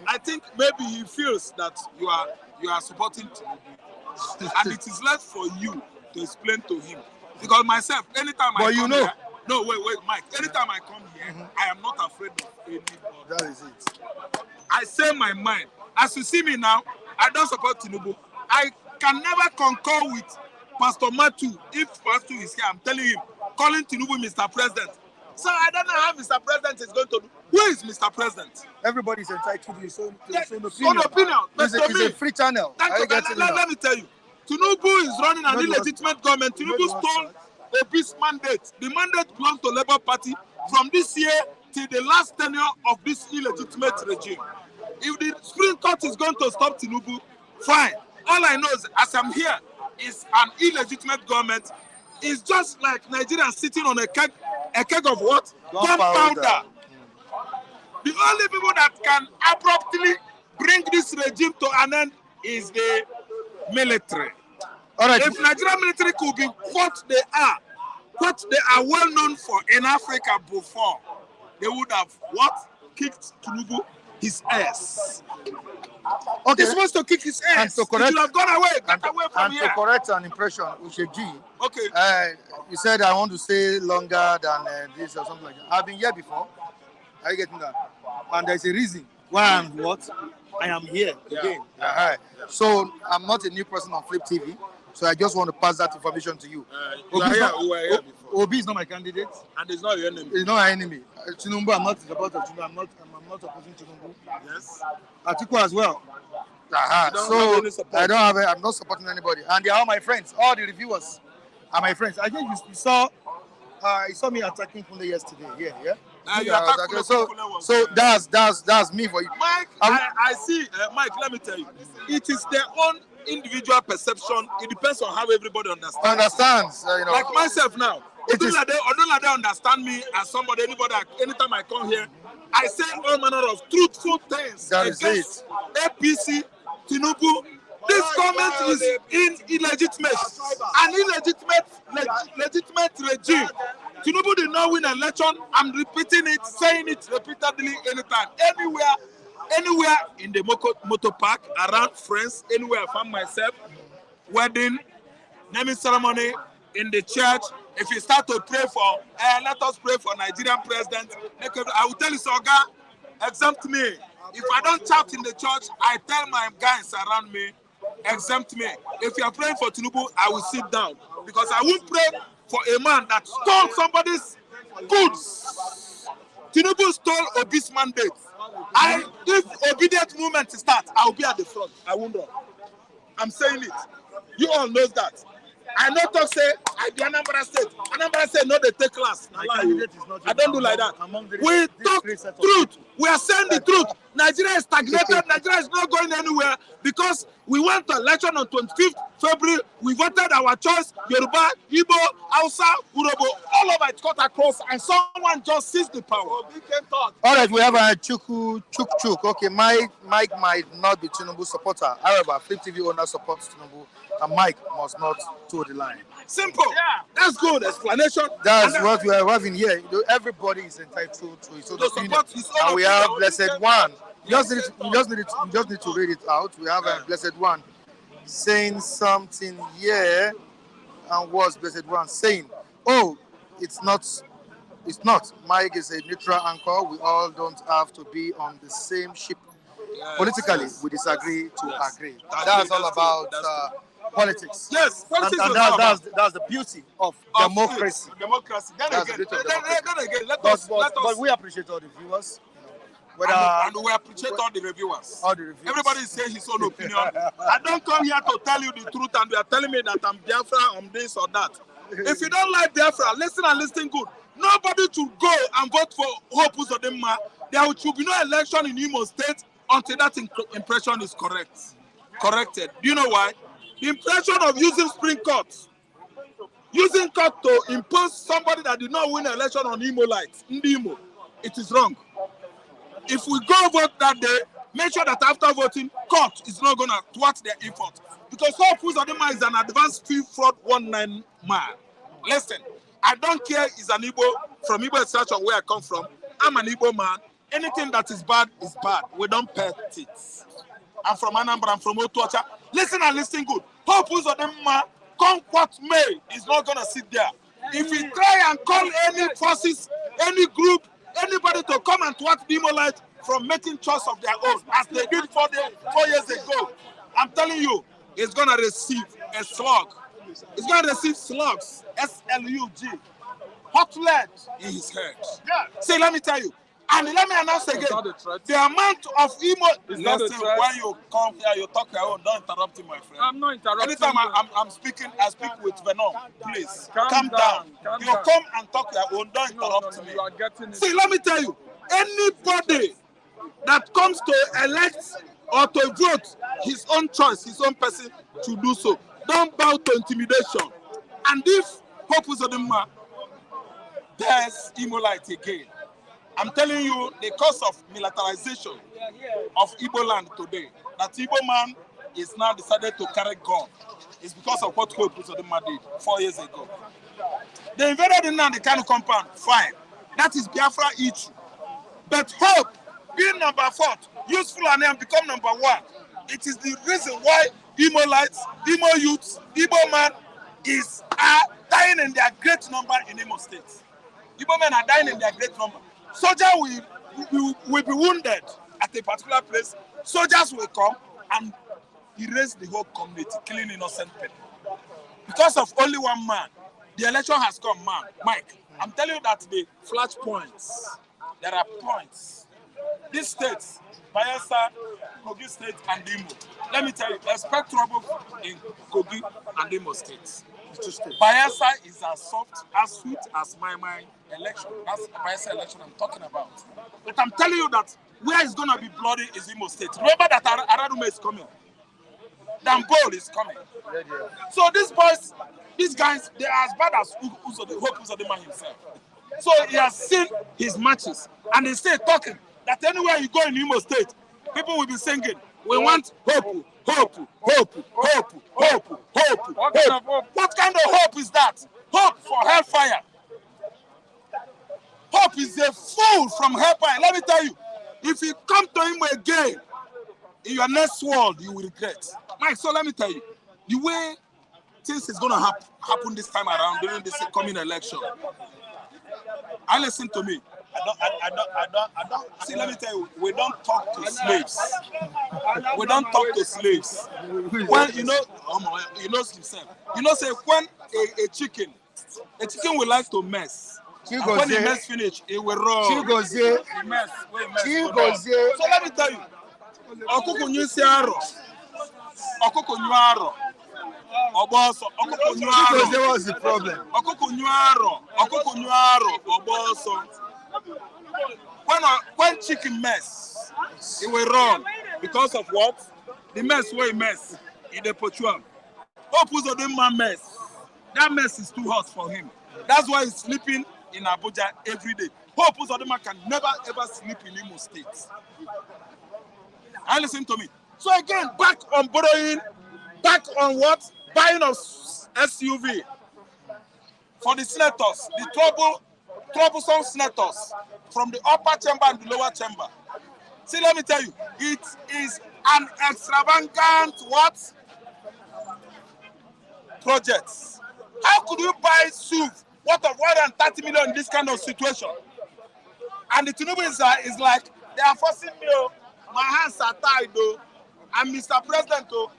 I think maybe he feels that you are supporting Tinubu, and it is left for you to explain to him. Because myself, anytime I come here, no, wait, Mike. Anytime I come here, I am not afraid of anybody. That is it. I say my mind. As you see me now, I don't support Tinubu. I can never concur with Pastor Matthew. If Pastor is here, I'm telling him, calling Tinubu Mr. President. So I don't know how Mr. President is going to do. Who is Mr. President? Everybody is entitled to his own opinion. It's a free channel. Let me tell you. Tinubu is running an illegitimate government. Tinubu stole Obi's mandate. The mandate belongs to Labour Party from this year till the last tenure of this illegitimate regime. If the Supreme Court is going to stop Tinubu, fine. All I know is, as I'm here, is an illegitimate government. It's just like Nigerians sitting on a keg of what? Gunpowder. The only people that can abruptly bring this regime to an end is the military. All right. If Nigerian military could be what they are well known for in Africa before, they would have what? Kicked Tinubu his ass. Okay. They're supposed to kick his ass. And to correct, he should have gone away, away from here. And to correct an impression, Ucheji. Okay. You said I want to stay longer than this or something like that. I've been here before. Are you getting that? And there's a reason why I am here again. Yeah. So I'm not a new person on Flip TV. So I just want to pass that information to you. Obi is not my candidate. And it's not your enemy. It's not my enemy. Tinubu, I'm not supporter of Tinubu. I'm not opposing Tinubu. Yes. Atiku as well. So I'm not supporting anybody. And they are all my friends. All the reviewers are my friends. I think you saw me attacking Kunle yesterday. Yeah. You attack Kule so was, that's me for you. Mike, I see, Mike, let me tell you, it is their own individual perception. It depends on how everybody understands. You know. Like myself now, It is- Odunlade understand me as somebody, anytime I come here, I say all manner of truthful things That is against APC, Tinubu. This government is illegitimate. An legitimate regime. Tinubu did not win an election. I'm repeating it, saying it repeatedly anytime. Anywhere in the motor park, around friends, anywhere I found myself, wedding, naming ceremony, in the church. If you start to pray for, let us pray for Nigerian president. I will tell you, Soga, exempt me. If I don't shout in the church, I tell my guys around me, exempt me. If you are praying for Tinubu, I will sit down. Because I won't pray for a man that stole somebody's goods. Tinubu stole Obi's mandate. If obedient movement starts, I will be at the front. I won't run. I'm saying it. You all know that. I know talk say I be Anambra State. Anambra State no they take class. I don't do like that. We talk truth. We are saying the truth. Nigeria is stagnated. Nigeria is not going anywhere because we went to election on 25th February. We voted our choice. Yoruba, Igbo, Hausa, Urobo, all over it cut across, and someone just seized the power. All right, we have a Chuk. Okay, Mike might not be Tinubu supporter. However, Flip TV owner supports Tinubu, and Mike must not toe the line. Simple. Yeah. That's good explanation. That's what we are having here. You know, everybody is entitled to his own opinion. And we have Blessed One. You just need to read it out. We have a Blessed One saying something here. And what's Blessed One saying? Oh, it's not. Mike is a neutral anchor. We all don't have to be on the same ship. Politically, we disagree to agree. That's all about politics. Yes, politics and that's the beauty of democracy. Democracy. But we appreciate all the viewers. And we appreciate all the reviewers. Everybody say his own opinion. I don't come here to tell you the truth and you are telling me that I'm Biafra, I'm this or that. If you don't like Biafra, listen and listen good. Nobody should go and vote for Hope Uzodinma. There should be no election in Imo State until that impression is corrected. Do you know why? The impression of using Supreme Court to impose somebody that did not win an election on Imo lights, Imo, it is wrong. If we go vote that day, make sure that after voting, court is not going to thwart their effort. Because Hope Uzodinma is an advanced field fraud 19 man. Listen, I don't care is an Igbo from Igbo extraction where I come from. I'm an Igbo man. Anything that is bad is bad. We don't pet it. I'm from Anambra, I'm from Otuacha. Listen and listen good. Hope Uzodinma, come what may, is not going to sit there. If we try and call any forces, any group, anybody to come and thwart the Imolite from making choice of their own, as they did 4 years ago, I'm telling you, it's going to receive a slug. It's going to receive slugs, S-L-U-G, hot lead in his head. See, let me tell you, and let me announce again, the amount of Imo... Listen, when you come here, you talk your own, don't interrupt me, my friend. I'm not interrupting. Anytime I'm speaking, I speak with venom. Please, calm down. You come and talk your own, don't interrupt me. You are getting See, let me tell you, anybody that comes to elect or to vote his own choice, his own person, to do so. Don't bow to intimidation. And if Hope Uzodinma there's Imolite again, I'm telling you, the cause of militarization of Igbo land today, that Igbo man is now decided to carry gun, is because of what Hope Uzodinma did 4 years ago. They invaded the Kanu compound, fine. That is Biafra issue. But Hope, being number 4, useful and become number 1. It is the reason why Imolites, Imo youths, Igbo man are dying in their great number in Imo State. Igbo men are dying in their great number. Soldiers will be wounded at a particular place. Soldiers will come and erase the whole community, killing innocent people. Because of only one man, the election has come, man. Mike, I'm telling you that the flash points, there are points. These states, Bayelsa, Kogi State, and Imo. Let me tell you, expect trouble in Kogi and Imo states. Bayelsa is as soft, as sweet as my election. That's the Bayelsa election I'm talking about. But I'm telling you that where it's going to be bloody is Imo State. Remember that Aradume is coming. Dambol is coming. So these boys, these guys, they are as bad as Hope Uzodinma himself. So he has seen his matches, and they say talking that anywhere you go in Imo State, people will be singing, we want hope, hope, hope, hope, hope, hope, hope. What kind of hope is that? Hope for hellfire. Hope is a fool from hellfire. Let me tell you, if you come to him again, in your next world, you will regret. Mike, so let me tell you, the way things is going to happen this time around during this coming election, and listen to me. I don't. See, let me tell you, we don't talk to slaves. We don't talk to slaves. When you know himself. You know, say when a chicken will like to mess. And when he mess finish, it will roll. He mess. So let me tell you, Okuku nyusiaro, Okuku nyuaro. Oboso, Okuku nyuaro. What's the problem? Okuku nyuaro, Oboso. When chicken mess, it will run because of what? The mess where he mess in the pochuam. Hope Uzodinma mess. That mess is too hot for him. That's why he's sleeping in Abuja every day. Hope Uzodinma can never ever sleep in Imo State. And listen to me. So again, back on borrowing, back on what? Buying of SUV for the senators, the troublesome senators from the upper chamber and the lower chamber. See, let me tell you, it is an extravagant what? Project. How could you buy SUV worth of 130 million in this kind of situation? And the Tinubu is like, they are forcing me, oh, my hands are tied, though. And Mr. President, oh,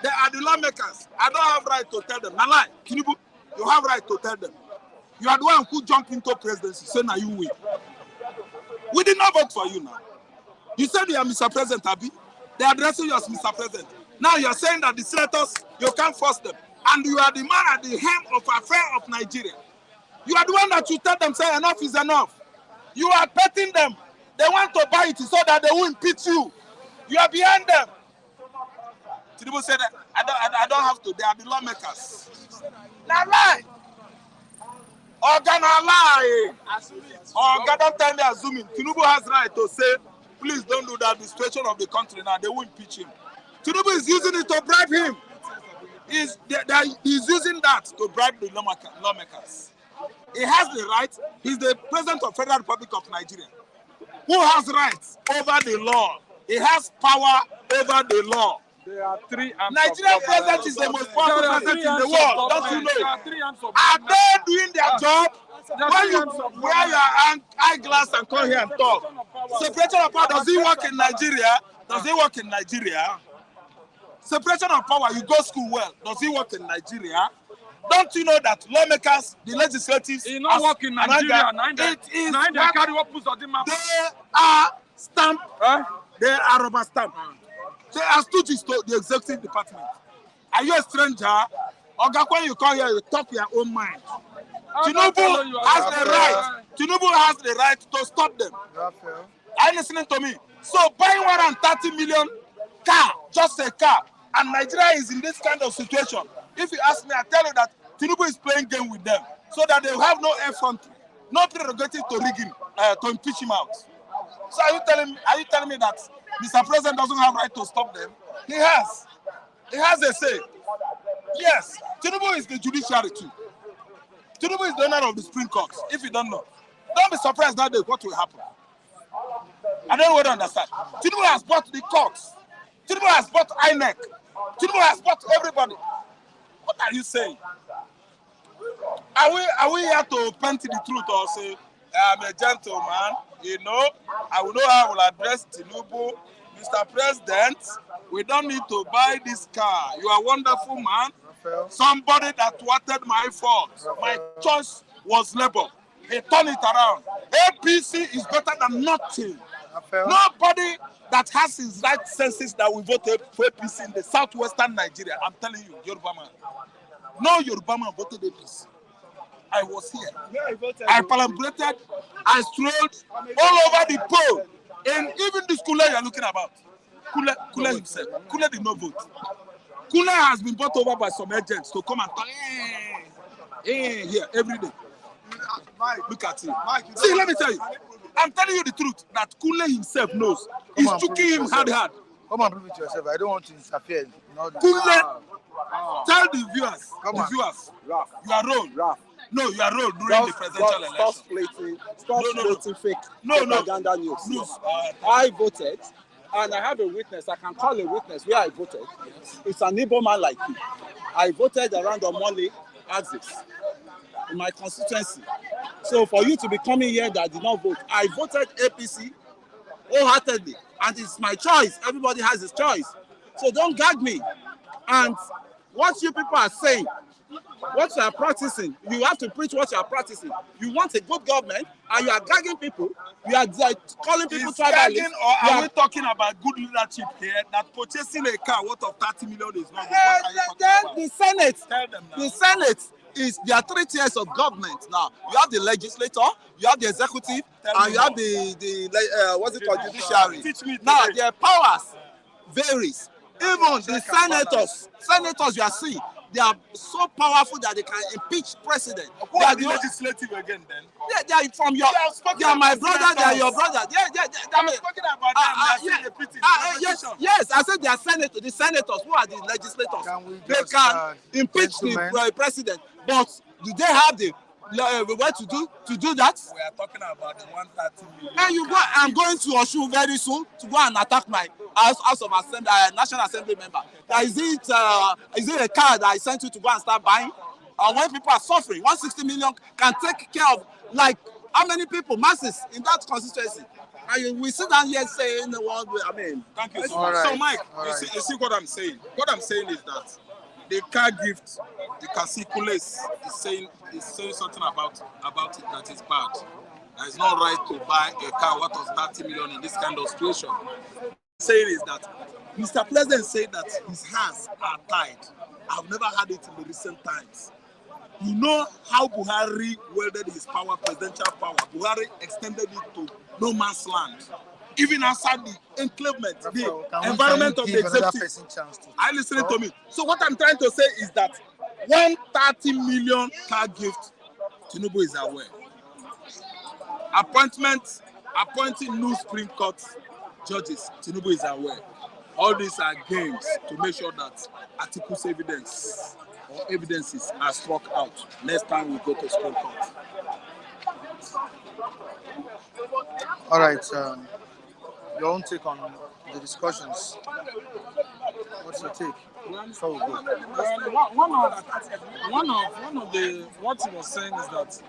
they are the lawmakers. I don't have right to tell them. Now, lie, Tinubu, you have right to tell them. You are the one who jumped into presidency. Say now you win. We did not vote for you now. You said you are Mr. President, Abi. They are addressing you as Mr. President. Now you are saying that the senators, you can't force them. And you are the man at the helm of affair of Nigeria. You are the one that you tell them, say enough is enough. You are petting them. They want to buy it so that they will impeach you. You are behind them. Tinubu said, I don't have to. They are the lawmakers. Now lie. Organ lie. Organ don't tell me assuming. Tinubu has right to say, please don't do that. The situation of the country now, they will impeach him. Tinubu is using it to bribe him. He's using that to bribe the lawmakers. He has the right. He's the president of Federal Republic of Nigeria, who has rights over the law. He has power over the law. There are three arms. Nigerian president is the most powerful president in the world. Don't you know? Are they doing their job? When you wear your eyeglass and come here and talk, separation of power, does it work in Nigeria? Does it work in Nigeria? Separation of power, you go school well. Does it work in Nigeria? Don't you know that lawmakers, the legislatives, it not work in Nigeria. It is. They are stamped. They are rubber stamped. They are stooges to the executive department. Are you a stranger? Or when you come here, you talk your own mind. Tinubu has the right. Tinubu has the right to stop them. Are you listening to me? So buying 130 million car, just a car, and Nigeria is in this kind of situation. If you ask me, I tell you that Tinubu is playing game with them so that they have no effrontery, no prerogative to rig him, to impeach him out. So are you telling me that Mr. President doesn't have right to stop them? He has. He has a say. Yes, Tinubu is the judiciary too. Tinubu is the owner of the Supreme Court. If you don't know, don't be surprised that day what will happen. I don't want to understand. Tinubu has bought the courts. Tinubu has bought INEC. Tinubu has bought everybody. What are you saying? Are we here to paint the truth or say, I'm a gentleman, you know, I will know how I will address Tinubu. Mr. President, we don't need to buy this car. You are a wonderful man. Somebody that wanted my fault. My choice was Labour. He turned it around. APC is better than nothing. Nobody that has his right senses that will vote for APC in the southwestern Nigeria. I'm telling you, Yoruba man. No Yoruba man voted APC. I was here. I celebrated. I strolled all over the poll. And even this Kule you're looking about. Kule himself. Kule did not vote. Kule has been bought over by some agents to come and talk here every day. Look at him. See, let me tell you. I'm telling you the truth that Kule himself knows. He's choking him hard. Come and prove it to yourself. I don't want to interfere. Kule, tell the viewers, you are wrong. No, you are wrong during the presidential election. Stop splitting fake propaganda news. I voted, and I have a witness. I can call a witness where I voted. It's an Igbo man like you. I voted around Omole axis in my constituency. So for you to be coming here that did not vote, I voted APC wholeheartedly, and it's my choice. Everybody has his choice. So don't gag me. And what you people are saying, what you are practicing, you have to preach what you are practicing. You want a good government, and you are gagging people. You are calling people tribalists. Or are we talking about good leadership here? That purchasing a car worth of 30 million is not good. The Senate, Tell them now. the Senate there are 3 tiers of government now. You have the legislator, you have the executive, and you have the what's it called, judiciary. Teach me Now today. their powers varies. Even the senators you are seeing, they are so powerful that they can impeach president. Who are the legislative again then? They are from your. They are my brother. They are your brother. Yeah. I'm talking about them. Yes. I said they are senators. The senators who are the legislators. They can impeach the president. But do they have the way to do that? We are talking about the 130 million. And you go. I'm going to Osun very soon to go and attack my House of Assembly, National Assembly member. Is it a car that I sent you to go and start buying? And when people are suffering, 160 million can take care of like how many people, masses in that constituency? And we sit down here saying the world. I mean, thank you so much. Right. So Mike, you see what I'm saying? What I'm saying is that the car gift, you can see Kule is saying something about it that is bad. There is no right to buy a car worth of 30 million in this kind of situation. Saying is that Mr. President said that his hands are tied. I've never had it in the recent times. You know how Buhari wielded his power, presidential power. Buhari extended it to no man's land. Even outside the enclavement, the environment of the executive. Are you listening to me? So what I'm trying to say is that 130 million car gift, Tinubu is aware. Appointing new Supreme Court judges, Tinubu is aware. All these are games to make sure that Atiku'S evidences are struck out next time we go to Supreme Court. All right. Your own take on the discussions. What's your take? Before we go. One of the what he was saying is that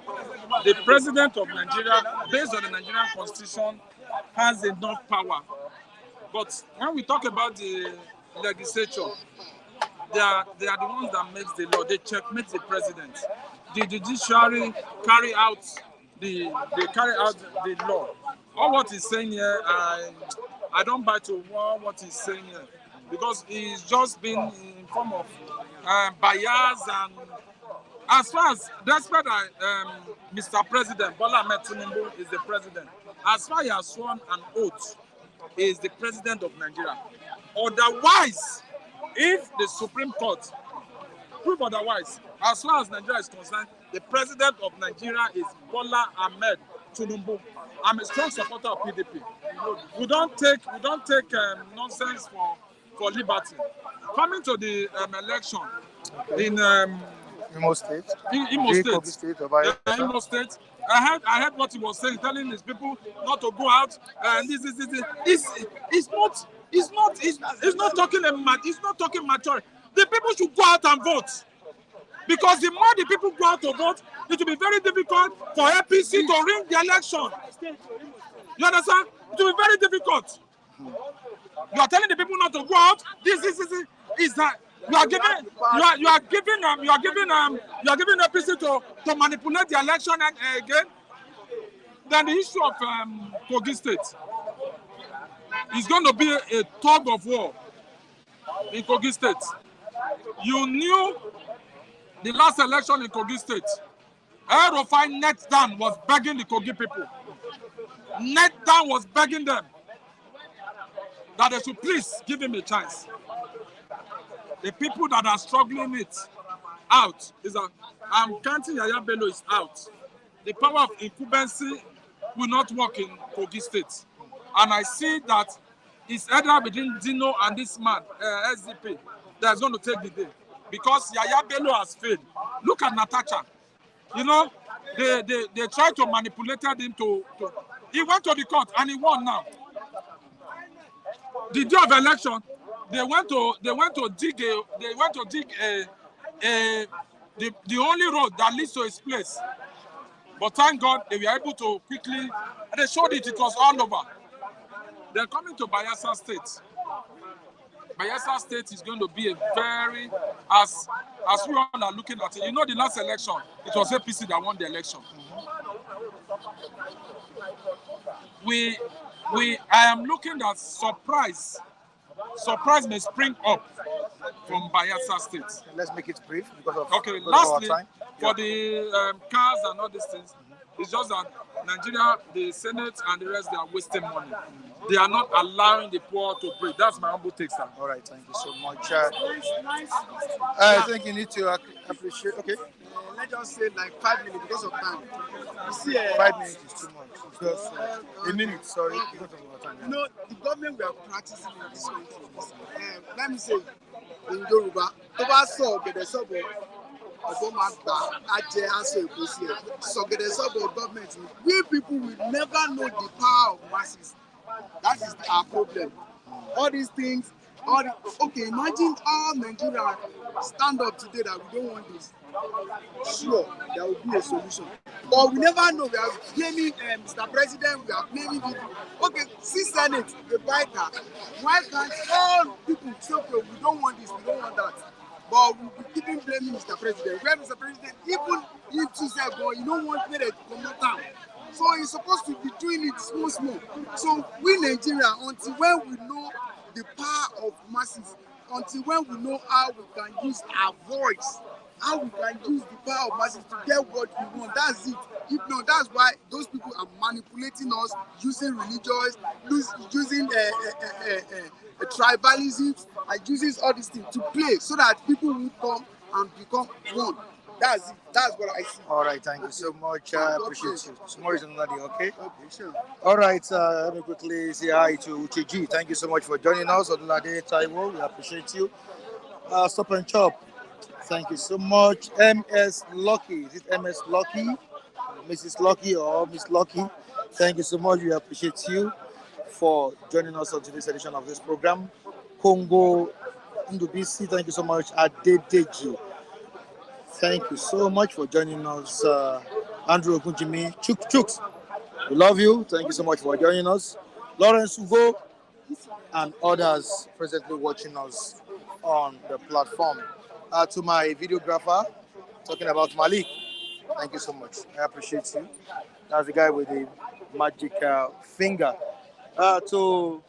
the president of Nigeria, based on the Nigerian constitution, has enough power. But when we talk about the legislature, they are the ones that makes the law. They checkmate the president. The judiciary carry out the law. All what he's saying here, I don't buy to what he's saying here, because he's just been in form of bias, and as far as despite Mr. President Bola Ahmed Tinubu is the president, as far as he has sworn an oath, he is the president of Nigeria. Otherwise, if the Supreme Court prove otherwise, as far as Nigeria is concerned, the president of Nigeria is Bola Ahmed Tinubu. I'm a strong supporter of PDP. We don't take nonsense for liberty. Coming to the election in Imo State. Imo State. I heard what he was saying, telling his people not to go out. And it's not talking mature. The people should go out and vote, because the more the people go out to vote, it will be very difficult for APC to win the election. You understand? It will be very difficult. You are telling the people not to go out. This is that you are giving APC to manipulate the election again. Then the issue of Kogi State is going to be a tug of war in Kogi State. You knew the last election in Kogi State, El-Rufai net down was begging the Kogi people. Net down was begging them that they should please give him a chance. The people that are struggling it out is that I'm counting Yaya Bello is out. The power of incumbency will not work in Kogi State. And I see that it's either between Dino and this man, SDP, that's going to take the day. Because Yaya Bello has failed. Look at Natasha. You know, they tried to manipulate him to. He went to the court and he won now. The day of election, they went to dig the only road that leads to his place. But thank God they were able to quickly, and they showed it was all over. They're coming to Bayelsa State. Bayelsa State is going to be a very, as we all are looking at it, you know, the last election, it was APC that won the election. I am looking at surprise may spring up from Bayelsa State. Let's make it brief because of, okay, because lastly, of our time. For the cars and all these things, it's just that Nigeria, the Senate and the rest, they are wasting money. They are not allowing the poor to breathe. That's my humble take, sir. All right, thank you so much. I think you need to appreciate. Okay. Let's just say like 5 minutes because of time. You see, 5 minutes is too much. Just a minute, sorry. Because of our time. You know, the government we are practicing in this country. Let me say, in Yoruba, Toba so get the suburb. Government. We people will never know the power of masses. That is our problem. All these things, okay, imagine all Nigeria stand up today that we don't want this. Sure, there will be a solution. But we never know. We are blaming Mr. President, we are blaming people. Okay, see Senate, the buy car. Why can't all people say, okay, we don't want this, we don't want that? But we keeping blaming Mr. President. Where Mr. President, even if to say, well, you don't want me to come down. So he's supposed to be doing it small. So we Nigeria, until when we know the power of masses, until when we know how we can use our voice, how we can use the power of masses to get what we want, that's it. If not, that's why those people are manipulating us, using religions, using tribalism, and using all these things to play so that people will come and become one. That's it. That's what I see. All right, thank you so much. I appreciate you. Tomorrow is another day, okay? Okay, sure. All right, let me quickly say hi to Ucheji. Thank you so much for joining us. Odunlade Taiwo, we appreciate you. Stop and Chop. Thank you so much. MS Lucky. Is it MS Lucky? Mrs. Lucky or Miss Lucky? Thank you so much. We appreciate you for joining us on today's edition of this program. Congo Ndubisi, thank you so much. Adedeji. Thank you so much for joining us. Andrew Ogunjimi, Chuks. We love you. Thank you so much for joining us. Lawrence Ugo and others presently watching us on the platform. To my videographer, talking about Malik, thank you so much. I appreciate you. That's the guy with the magic finger. To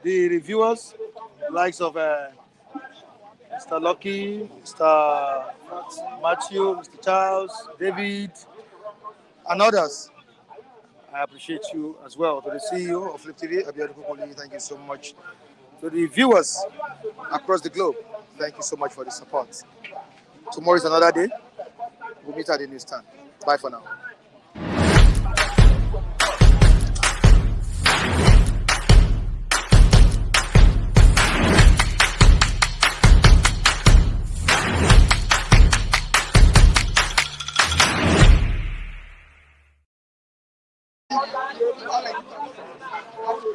the reviewers, likes of Mr. Lucky, Mr. Matthew, Mr. Charles, David, and others, I appreciate you as well. To the CEO of Flip TV, Abiodun Kokoli, thank you so much. To the viewers across the globe, thank you so much for the support. Tomorrow is another day. We'll meet at the news stand. Bye for now.